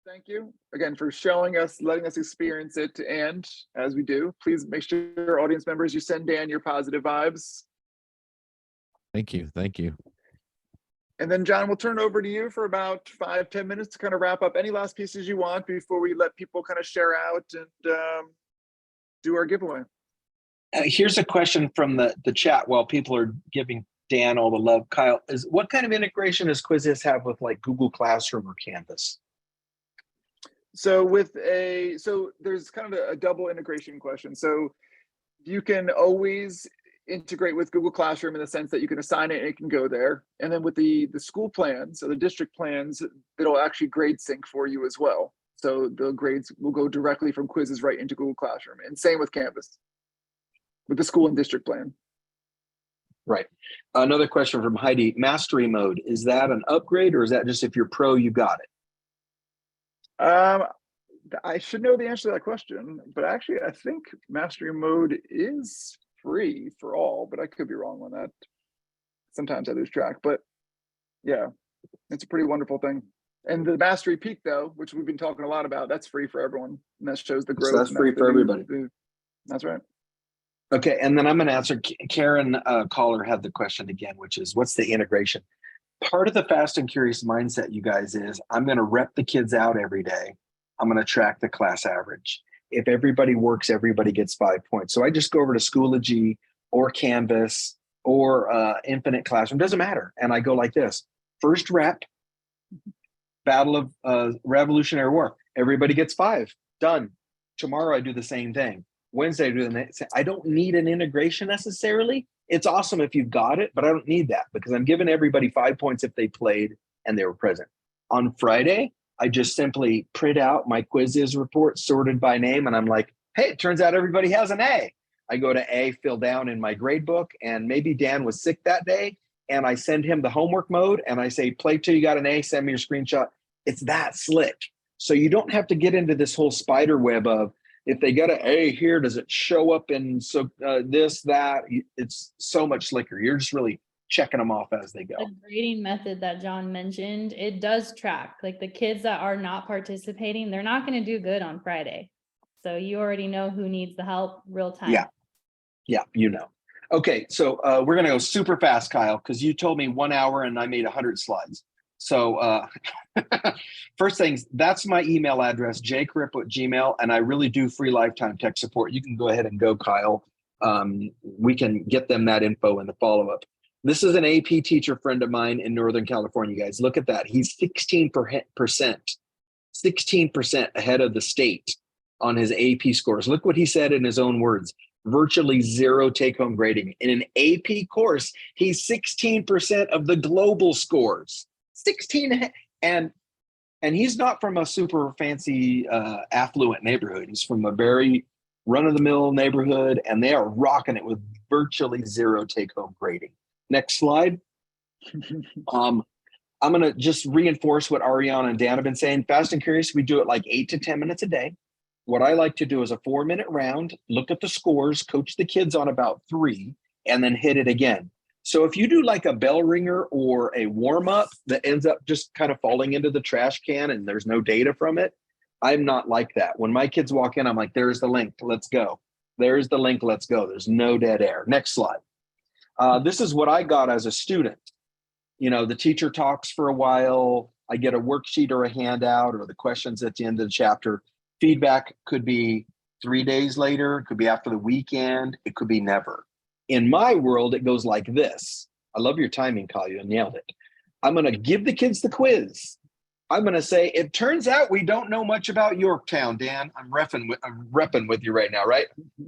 thank you again for showing us, letting us experience it. And as we do, please make sure, audience members, you send Dan your positive vibes. Thank you. Thank you. And then, John, we'll turn it over to you for about 5-10 minutes to kind of wrap up any last pieces you want before we let people kind of share out and do our giveaway. Here's a question from the chat while people are giving Dan all the love. Kyle, what kind of integration does Quizizz have with like Google Classroom or Canvas? So there's kind of a double integration question. So you can always integrate with Google Classroom in the sense that you can assign it and it can go there. And then with the school plans, so the district plans, it'll actually grade sync for you as well. So the grades will go directly from Quizizz right into Google Classroom, and same with Canvas, with the school and district plan. Right. Another question from Heidi, mastery mode, is that an upgrade or is that just if you're pro, you got it? I should know the answer to that question, but actually I think mastery mode is free for all, but I could be wrong on that. Sometimes I lose track, but yeah, it's a pretty wonderful thing. And the mastery peak though, which we've been talking a lot about, that's free for everyone. And that shows the growth. So that's free for everybody. That's right. Okay, and then I'm going to answer Karen caller had the question again, which is what's the integration? Part of the fast and curious mindset, you guys, is I'm going to rep the kids out every day. I'm going to track the class average. If everybody works, everybody gets 5 points. So I just go over to Schoology or Canvas or Infinite Classroom, doesn't matter. And I go like this, first rep, Battle of Revolutionary War. Everybody gets 5, done. Tomorrow I do the same thing. Wednesday I do the next. I don't need an integration necessarily. It's awesome if you've got it, but I don't need that because I'm giving everybody 5 points if they played and they were present. On Friday, I just simply print out my Quizizz report sorted by name. And I'm like, hey, it turns out everybody has an A. I go to A, fill down in my grade book. And maybe Dan was sick that day. And I send him the homework mode. And I say, play till you got an A, send me your screenshot. It's that slick. So you don't have to get into this whole spider web of, if they got an A here, does it show up in this, that? It's so much slicker. You're just really checking them off as they go. The grading method that John mentioned, it does track. Like the kids that are not participating, they're not going to do good on Friday. So you already know who needs the help real time. Yeah, you know. Okay, so we're going to go super fast, Kyle, because you told me 1 hour and I made 100 slides. So first things, that's my email address, jcorippo@gmail.com, and I really do free lifetime tech support. You can go ahead and go, Kyle. We can get them that info in the follow-up. This is an AP teacher friend of mine in Northern California, guys. Look at that. He's 16% ahead of the state on his AP scores. Look what he said in his own words. Virtually zero take-home grading. In an AP course, he's 16% of the global scores. 16, and he's not from a super fancy affluent neighborhood. He's from a very run-of-the-mill neighborhood, and they are rocking it with virtually zero take-home grading. Next slide. I'm going to just reinforce what Ariana and Dan have been saying. Fast and Curious, we do it like 8 to 10 minutes a day. What I like to do is a 4-minute round, look at the scores, coach the kids on about 3, and then hit it again. So if you do like a bell ringer or a warm-up that ends up just kind of falling into the trash can and there's no data from it, I'm not like that. When my kids walk in, I'm like, there's the link, let's go. There's the link, let's go. There's no dead air. Next slide. This is what I got as a student. You know, the teacher talks for a while. I get a worksheet or a handout or the questions at the end of the chapter. Feedback could be 3 days later, it could be after the weekend, it could be never. In my world, it goes like this. I love your timing, Kyle, you nailed it. I'm gonna give the kids the quiz. I'm gonna say, it turns out we don't know much about Yorktown, Dan. I'm repping with you right now, right?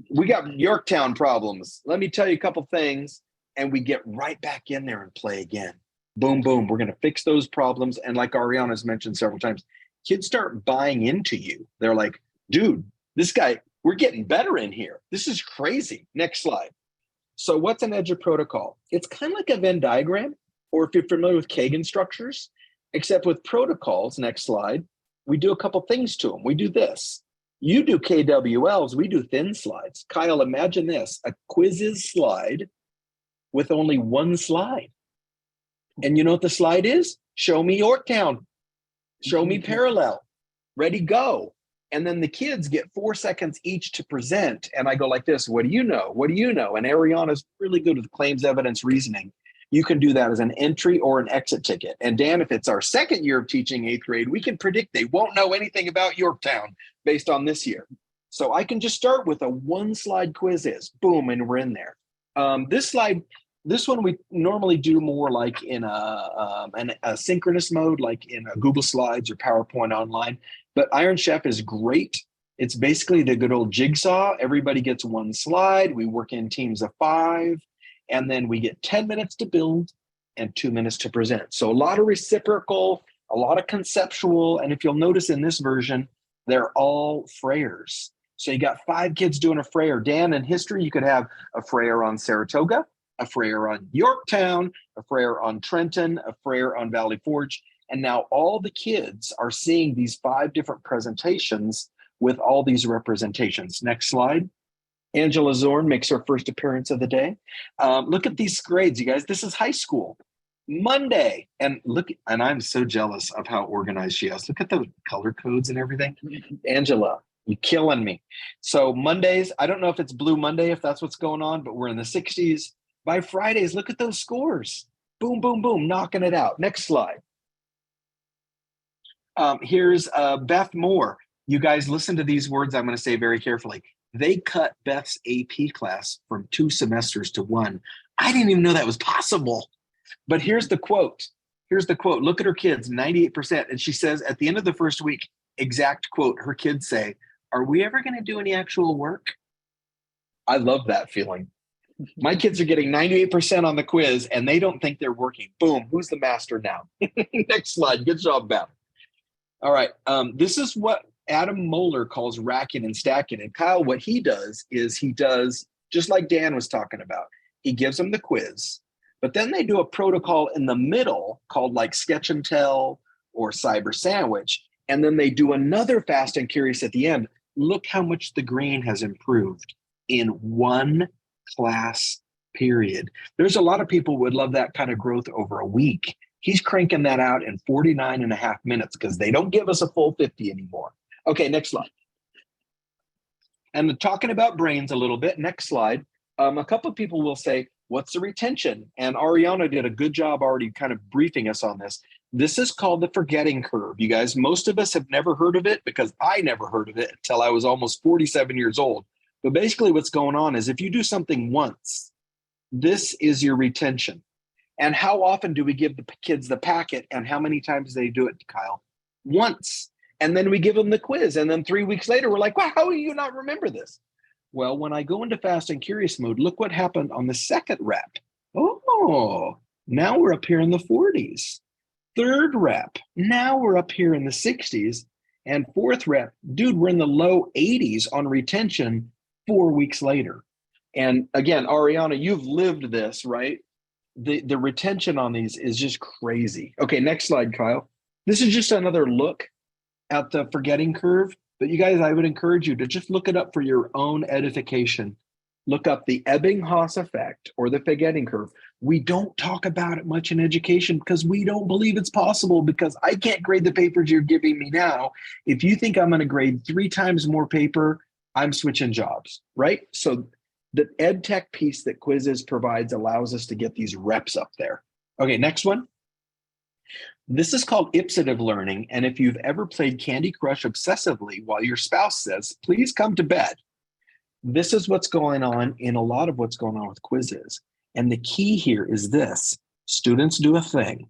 We got Yorktown problems. Let me tell you a couple things, and we get right back in there and play again. Boom, boom, we're gonna fix those problems. And like Ariana's mentioned several times, kids start buying into you. They're like, dude, this guy, we're getting better in here. This is crazy. Next slide. So what's an EduProtocol? It's kind of like a Venn diagram, or if you're familiar with Kagan structures, except with protocols, next slide, we do a couple things to them. We do this. You do KWLs, we do thin slides. Kyle, imagine this, a Quizizz slide with only one slide. And you know what the slide is? Show me Yorktown. Show me parallel. Ready, go. And then the kids get 4 seconds each to present. And I go like this, what do you know? What do you know? And Ariana's really good with claims evidence reasoning. You can do that as an entry or an exit ticket. And Dan, if it's our second year of teaching 8th grade, we can predict they won't know anything about Yorktown based on this year. So I can just start with a one-slide Quizizz, boom, and we're in there. This one we normally do more like in a synchronous mode, like in a Google Slides or PowerPoint online. But Iron Chef is great. It's basically the good old jigsaw. Everybody gets one slide. We work in teams of 5, and then we get 10 minutes to build and 2 minutes to present. So a lot of reciprocal, a lot of conceptual. And if you'll notice in this version, they're all frayers. So you got 5 kids doing a frayer. Dan, in history, you could have a frayer on Saratoga, a frayer on Yorktown, a frayer on Trenton, a frayer on Valley Forge. And now all the kids are seeing these 5 different presentations with all these representations. Next slide. Angela Zorn makes her first appearance of the day. Look at these grades, you guys. This is high school. Monday. And look, and I'm so jealous of how organized she is. Look at the color codes and everything. Angela, you're killing me. So Mondays, I don't know if it's Blue Monday, if that's what's going on, but we're in the 60s. By Fridays, look at those scores. Boom, boom, boom, knocking it out. Next slide. Here's Beth Moore. You guys listen to these words I'm going to say very carefully. They cut Beth's AP class from 2 semesters to 1. I didn't even know that was possible. But here's the quote. Here's the quote. Look at her kids, 98%. And she says at the end of the first week, exact quote, her kids say, "Are we ever going to do any actual work?" I love that feeling. My kids are getting 98% on the quiz and they don't think they're working. Boom, who's the master now? Next slide. Good job, Beth. All right. This is what Adam Moeller calls racking and stacking. And Kyle, what he does is he does, just like Dan was talking about, he gives them the quiz, but then they do a protocol in the middle called like Sketch and Tell or Cyber Sandwich. And then they do another Fast and Curious at the end. Look how much the green has improved in 1 class period. There's a lot of people would love that kind of growth over a week. He's cranking that out in 49.5 minutes because they don't give us a full 50 anymore. Okay, next slide. And talking about brains a little bit, next slide. A couple of people will say, what's the retention? And Ariana did a good job already kind of briefing us on this. This is called the forgetting curve. You guys, most of us have never heard of it because I never heard of it until I was almost 47 years old. But basically what's going on is if you do something once, this is your retention. And how often do we give the kids the packet and how many times do they do it, Kyle? Once. And then we give them the quiz. And then 3 weeks later, we're like, wow, how do you not remember this? Well, when I go into Fast and Curious mode, look what happened on the 2nd rep. Oh, now we're up here in the 40s. 3rd rep, now we're up here in the 60s. And 4th rep, dude, we're in the low 80s on retention 4 weeks later. And again, Ariana, you've lived this, right? The retention on these is just crazy. Okay, next slide, Kyle. This is just another look at the forgetting curve. But you guys, I would encourage you to just look it up for your own edification. Look up the Ebbinghaus effect or the forgetting curve. We don't talk about it much in education because we don't believe it's possible, because I can't grade the papers you're giving me now. If you think I'm going to grade 3 times more paper, I'm switching jobs, right? So the ed tech piece that Quizizz provides allows us to get these reps up there. Okay, next one. This is called ipsative learning. And if you've ever played Candy Crush obsessively while your spouse says, please come to bed, this is what's going on in a lot of what's going on with Quizizz. And the key here is this: students do a thing,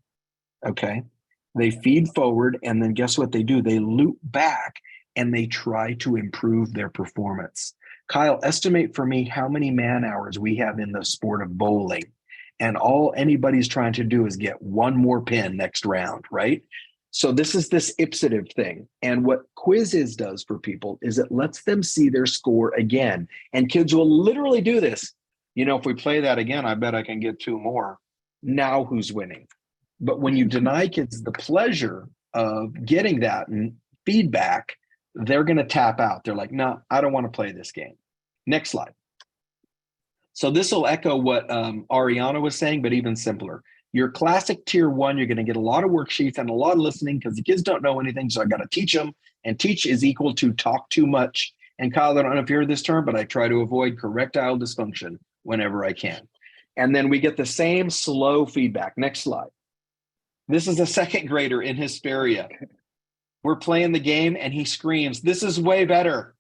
okay? They feed forward, and then guess what they do? They loop back and they try to improve their performance. Kyle, estimate for me how many man hours we have in the sport of bowling. And all anybody's trying to do is get 1 more pin next round, right? So this is this ipsative thing. And what Quizizz does for people is it lets them see their score again. And kids will literally do this. You know, if we play that again, I bet I can get 2 more. Now who's winning? But when you deny kids the pleasure of getting that and feedback, they're going to tap out. They're like, no, I don't want to play this game. Next slide. So this will echo what Ariana was saying, but even simpler. Your classic tier 1, you're going to get a lot of worksheets and a lot of listening because the kids don't know anything. So I got to teach them, and teach is equal to talk too much. And Kyle, I don't know if you heard this term, but I try to avoid correctile dysfunction whenever I can. And then we get the same slow feedback. Next slide. This is a 2nd grader in Hesperia. We're playing the game and he screams, this is way better.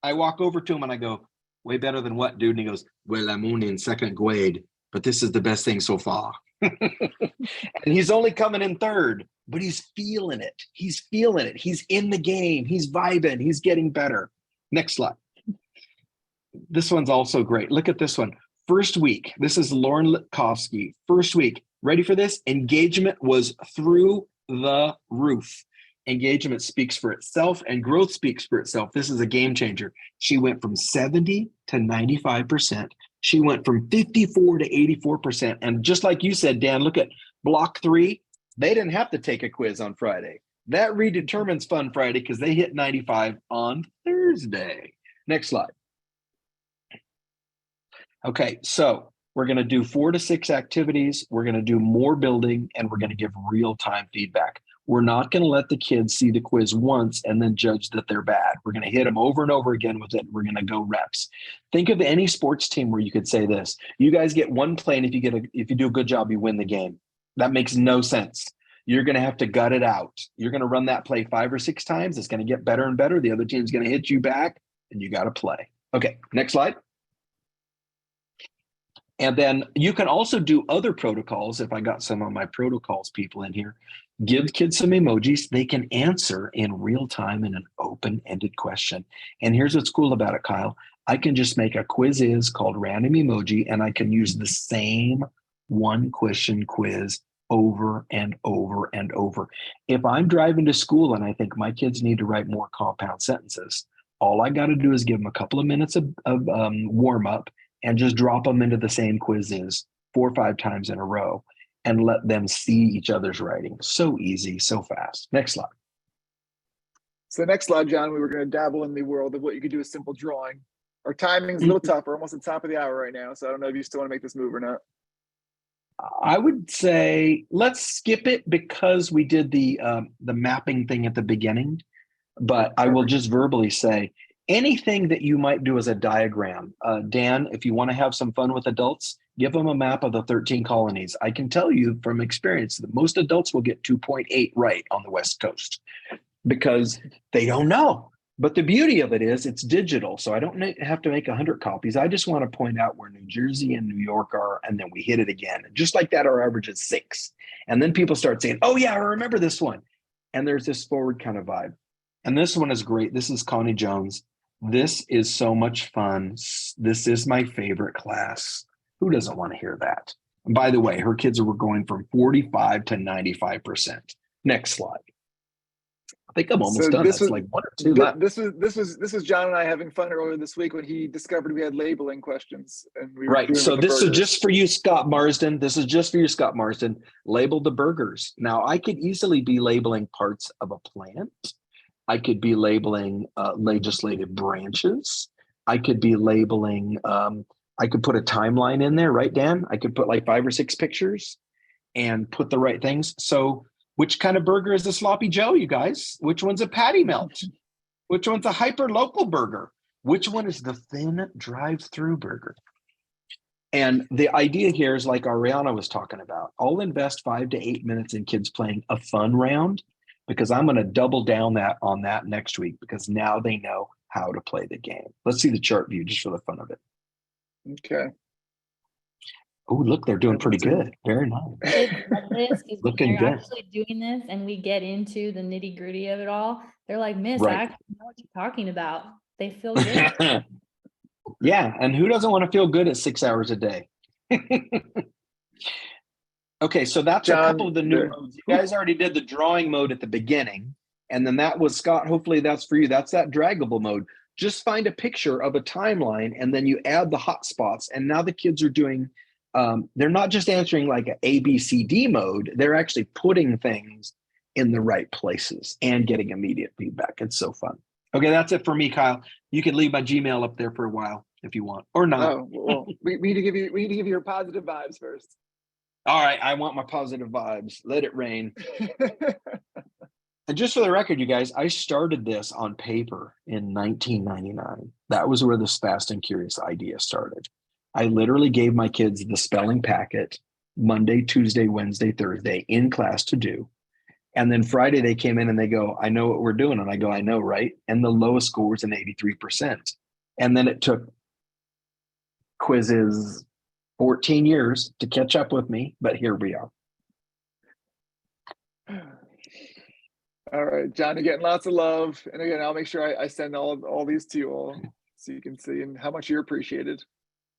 I walk over to him and I go, way better than what, dude? And he goes, well, I'm only in second grade, but this is the best thing so far. And he's only coming in third, but he's feeling it. He's feeling it. He's in the game. He's vibing. He's getting better. Next slide. This one's also great. Look at this one. First week. This is Lauren Litkovsky. First week. Ready for this? Engagement was through the roof. Engagement speaks for itself and growth speaks for itself. This is a game changer. She went from 70 to 95%. She went from 54 to 84%. And just like you said, Dan, look at block 3. They didn't have to take a quiz on Friday. That redetermines Fun Friday because they hit 95 on Thursday. Next slide. Okay, so we're going to do 4 to 6 activities. We're going to do more building, and we're going to give real-time feedback. We're not going to let the kids see the quiz once and then judge that they're bad. We're going to hit them over and over again with it. We're going to go reps. Think of any sports team where you could say this. You guys get one play, and if you do a good job, you win the game. That makes no sense. You're going to have to gut it out. You're going to run that play 5 or 6 times. It's going to get better and better. The other team's going to hit you back, and you got to play. Okay, next slide. And then you can also do other protocols. If I got some of my protocols people in here, give kids some emojis. They can answer in real time in an open-ended question. And here's what's cool about it, Kyle. I can just make a Quizizz called random emoji, and I can use the same one question quiz over and over and over. If I'm driving to school and I think my kids need to write more compound sentences, all I got to do is give them a couple of minutes of warm up and just drop them into the same Quizizz 4 or 5 times in a row and let them see each other's writing. So easy, so fast. Next slide. So next slide, John, we were going to dabble in the world of what you could do with simple drawing. Our timing's a little tough. We're almost at the top of the hour right now, so I don't know if you still want to make this move or not. I would say let's skip it because we did the mapping thing at the beginning, but I will just verbally say anything that you might do as a diagram. Dan, if you want to have some fun with adults, give them a map of the 13 colonies. I can tell you from experience that most adults will get 2.8 right on the West Coast because they don't know. But the beauty of it is it's digital, so I don't have to make 100 copies. I just want to point out where New Jersey and New York are, and then we hit it again. And just like that, our average is 6. And then people start saying, oh yeah, I remember this one. And there's this forward kind of vibe. And this one is great. This is Connie Jones. This is so much fun. This is my favorite class. Who doesn't want to hear that? And by the way, her kids were going from 45 to 95%. Next slide. I think I'm almost done. That's like 1 or 2 left. This was John and I having fun earlier this week when he discovered we had labeling questions. And we right. So this is just for you, Scott Marsden. This is just for you, Scott Marsden. Label the burgers. Now, I could easily be labeling parts of a plant. I could be labeling legislative branches. I could be labeling, I could put a timeline in there, right, Dan? I could put like 5 or 6 pictures and put the right things. So which kind of burger is a sloppy Joe, you guys? Which one's a patty melt? Which one's a hyper local burger? Which one is the thin drive-through burger? And the idea here is like Ariana was talking about. I'll invest 5 to 8 minutes in kids playing a fun round because I'm going to double down on that next week because now they know how to play the game. Let's see the chart view just for the fun of it. Okay. Oh, look, they're doing pretty good. Very nice. Looking good. Actually doing this and we get into the nitty gritty of it all. They're like, Miss, I actually know what you're talking about. They feel good. Yeah. And who doesn't want to feel good at 6 hours a day? Okay. So that's John, a couple of the new modes. You guys already did the drawing mode at the beginning. And then that was Scott. Hopefully that's for you. That's that draggable mode. Just find a picture of a timeline and then you add the hot spots. And now the kids are doing they're not just answering like an ABCD mode. They're actually putting things in the right places and getting immediate feedback. It's so fun. Okay, that's it for me, Kyle. You can leave my Gmail up there for a while if you want, or not. Oh, well, we need to give you your positive vibes first. All right, I want my positive vibes. Let it rain. And just for the record, you guys, I started this on paper in 1999. That was where this Fast and Curious idea started. I literally gave my kids the spelling packet Monday, Tuesday, Wednesday, Thursday in class to do. And then Friday they came in and they go, I know what we're doing. And I go, I know, right? And the lowest score was an 83%. And then it took Quizizz 14 years to catch up with me, but here we are. All right, John, you're getting lots of love. And again, I'll make sure I send all these to you all so you can see and how much you're appreciated.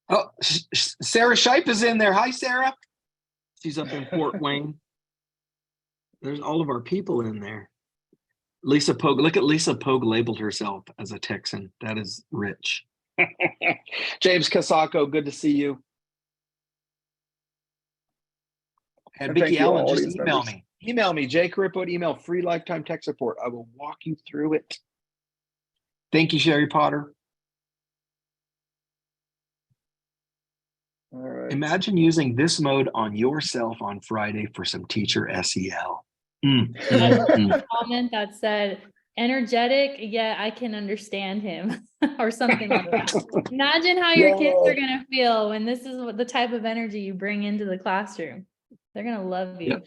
Oh, Sarah Shipe is in there. Hi, Sarah. She's up in Fort Wayne. There's all of our people in there. Lisa Pogue. Look at Lisa Pogue labeled herself as a Texan. That is rich. James Casacco, good to see you. And thank Vicki you, Allen, all just these email members. me. Email me, Corippo at email, free lifetime tech support. I will walk you through it. Thank you, Sherry Potter. All right. Imagine using this mode on yourself on Friday for some teacher SEL. A comment that said, energetic, yeah, I can understand him, or something like that. Imagine how your kids are gonna feel when this is the type of energy you bring into the classroom. They're gonna love you.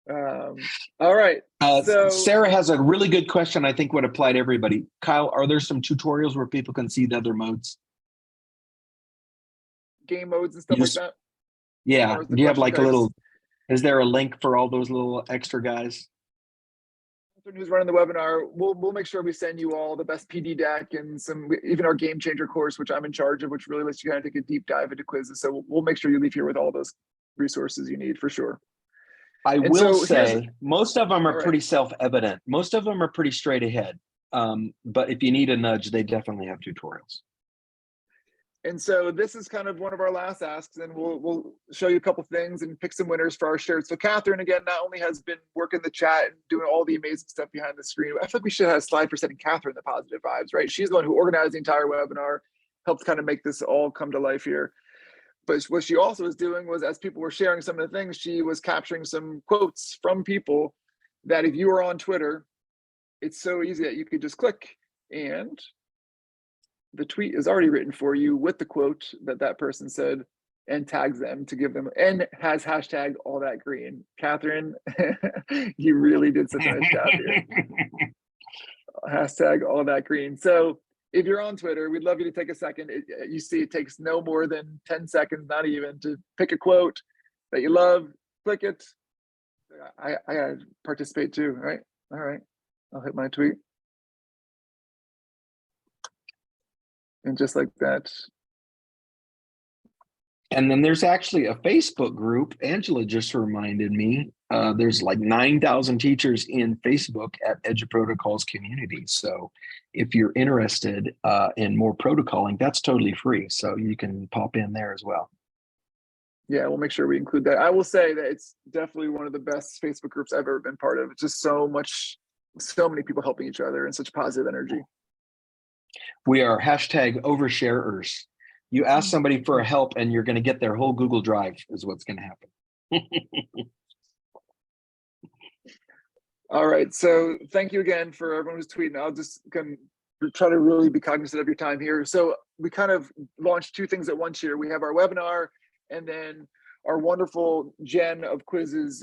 All right. So Sarah has a really good question I think would apply to everybody. Kyle, are there some tutorials where people can see the other modes? game modes and stuff like that. Yeah. Or the Do you have question like a types? little, is there a link for all those little extra guys? Who's running the webinar, we'll make sure we send you all the best PD deck and even our game changer course, which I'm in charge of, which really lets you kind of take a deep dive into quizzes. So we'll make sure you leave here with all those resources you need for sure. I And will so say most of them are All right. pretty self-evident. Most of them are pretty straight ahead. But if you need a nudge, they definitely have tutorials. And so this is kind of one of our last asks, and we'll show you a couple things and pick some winners for our shirts. So Catherine, again, not only has been working the chat and doing all the amazing stuff behind the screen, I feel like we should have a slide for sending Catherine the positive vibes, right? She's the one who organized the entire webinar, helped kind of make this all come to life here. But what she also was doing was, as people were sharing some of the things, she was capturing some quotes from people that if you were on Twitter, it's so easy that you could just click and the tweet is already written for you with the quote that person said and tags them to give them, and has hashtag all that green. Catherine, you really did such a nice job here. Hashtag all that green. So if you're on Twitter, we'd love you to take a second. You see it takes no more than 10 seconds, not even, to pick a quote that you love, click it. I gotta participate too, right? All right, I'll hit my tweet. And just like that. And then there's actually a Facebook group. Angela just reminded me, there's like 9,000 teachers in Facebook at EduProtocols community. So if you're interested in more protocoling, that's totally free. So you can pop in there as well. Yeah, we'll make sure we include that. I will say that it's definitely one of the best Facebook groups I've ever been part of. It's just so many people helping each other and such positive energy. We are hashtag oversharers. You ask somebody for help and you're going to get their whole Google Drive is what's going to happen. All right. So thank you again for everyone who's tweeting. I'll just try to really be cognizant of your time here. So we kind of launched two things at once here. We have our webinar, and then our wonderful Jen of Quizizz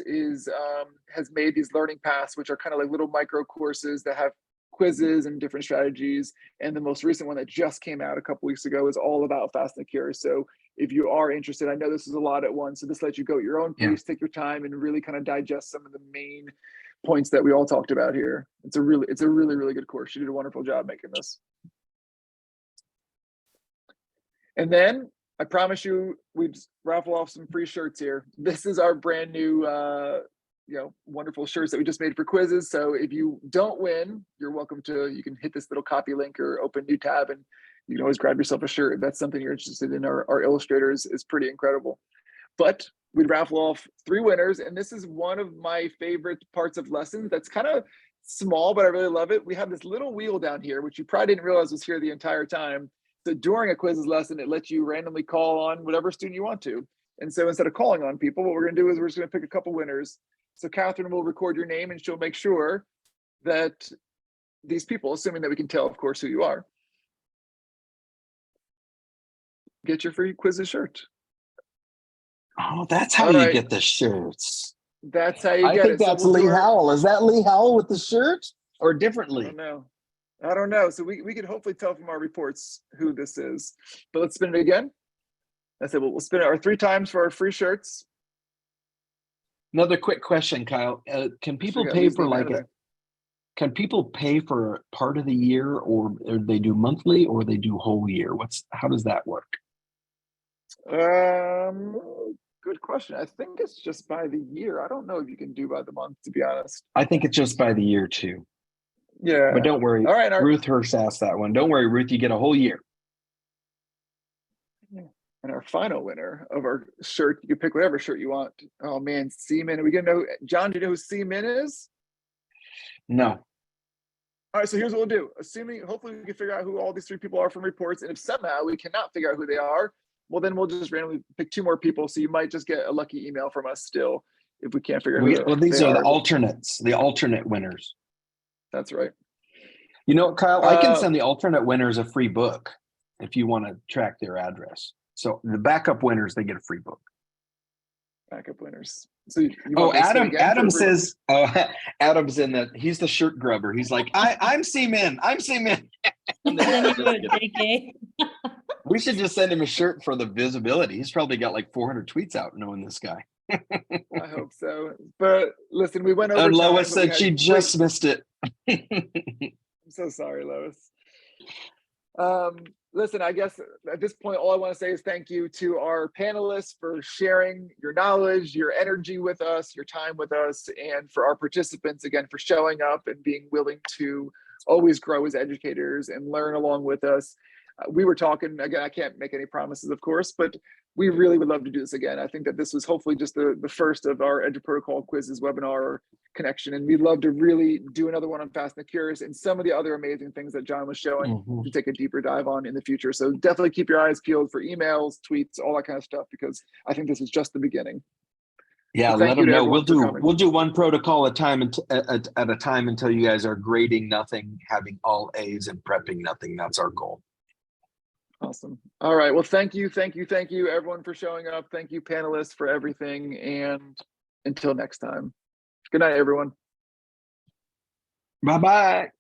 has made these learning paths, which are kind of like little micro courses that have quizzes and different strategies. And the most recent one that just came out a couple weeks ago is all about Fast and Curious. So if you are interested, I know this is a lot at once, so this lets you go at your own pace, take your time, and really kind of digest some of the main points that we all talked about here. It's a really good course. You did a wonderful job making this. And then I promise you, we'd raffle off some free shirts here. This is our brand new wonderful shirts that we just made for Quizizz. So if you don't win, you're welcome to, you can hit this little copy link or open new tab, and you can always grab yourself a shirt if that's something you're interested in. Our illustrators is pretty incredible. But we'd raffle off 3 winners, and this is one of my favorite parts of lessons that's kind of small, but I really love it. We have this little wheel down here, which you probably didn't realize was here the entire time. So during a Quizizz lesson, it lets you randomly call on whatever student you want to. And so instead of calling on people, what we're going to do is we're just going to pick a couple winners. So Catherine will record your name, and she'll make sure that these people, assuming that we can tell, of course, who you are, get your free Quizizz shirt. Oh, that's how you get the shirts. That's how you I get think it. So that's we'll do Lee our- Howell. Is that Lee Howell with the shirt or I differently? don't know. I don't know. So we can hopefully tell from our reports who this is. But let's spin it again. That's it. We'll spin it our 3 times for our free shirts. Another quick question, Kyle. Can people got pay Lee's for name like out of there. can people pay for part of the year, or they do monthly, or they do whole year? How does that work? Good question. I think it's just by the year. I don't know if you can do by the month, to be honest. I think it's just by the year too. Yeah. But don't worry. All right. Ruth Hurst asked that one. Don't worry, Ruth, you get a whole year. And our final winner of our shirt, you can pick whatever shirt you want. Oh man, Seaman. Are we gonna know, John, do you know who Seaman is? No. All right, so here's what we'll do. Assuming, hopefully we can figure out who all these 3 people are from reports. And if somehow we cannot figure out who they are, well, then we'll just randomly pick 2 more people. So you might just get a lucky email from us still if we can't figure out who Well, these they are the alternates, the alternate winners. That's right. You know, Kyle, I can send the alternate winners a free book if you want to track their address. So the backup winners, they get a free book. Backup winners. So you Oh, want me to spin again Adam for- says, Adam's in that. He's the shirt grubber. He's like, I'm Seaman. I'm Seaman. Then you do it, JK. We should just send him a shirt for the visibility. He's probably got like 400 tweets out knowing this guy. I hope so. But listen, we went over. And time, Lois but we said had she great- just missed it. I'm so sorry, Lois. Listen, I guess at this point, all I want to say is thank you to our panelists for sharing your knowledge, your energy with us, your time with us, and for our participants, again, for showing up and being willing to always grow as educators and learn along with us. We were talking, again, I can't make any promises, of course, but we really would love to do this again. I think that this was hopefully just the first of our EduProtocol Quizizz webinar connection. And we'd love to really do another one on Fast and Curious and some of the other amazing things that John was showing to take a deeper dive on in the future. So definitely keep your eyes peeled for emails, tweets, all that kind of stuff, because I think this is just the beginning. Yeah, So let thank you them to know. everyone for We'll coming. do one protocol at a time until you guys are grading nothing, having all A's and prepping nothing. That's our goal. Awesome. All right. Well, thank you everyone for showing up. Thank you panelists for everything. And until next time, good night, everyone. Bye-bye.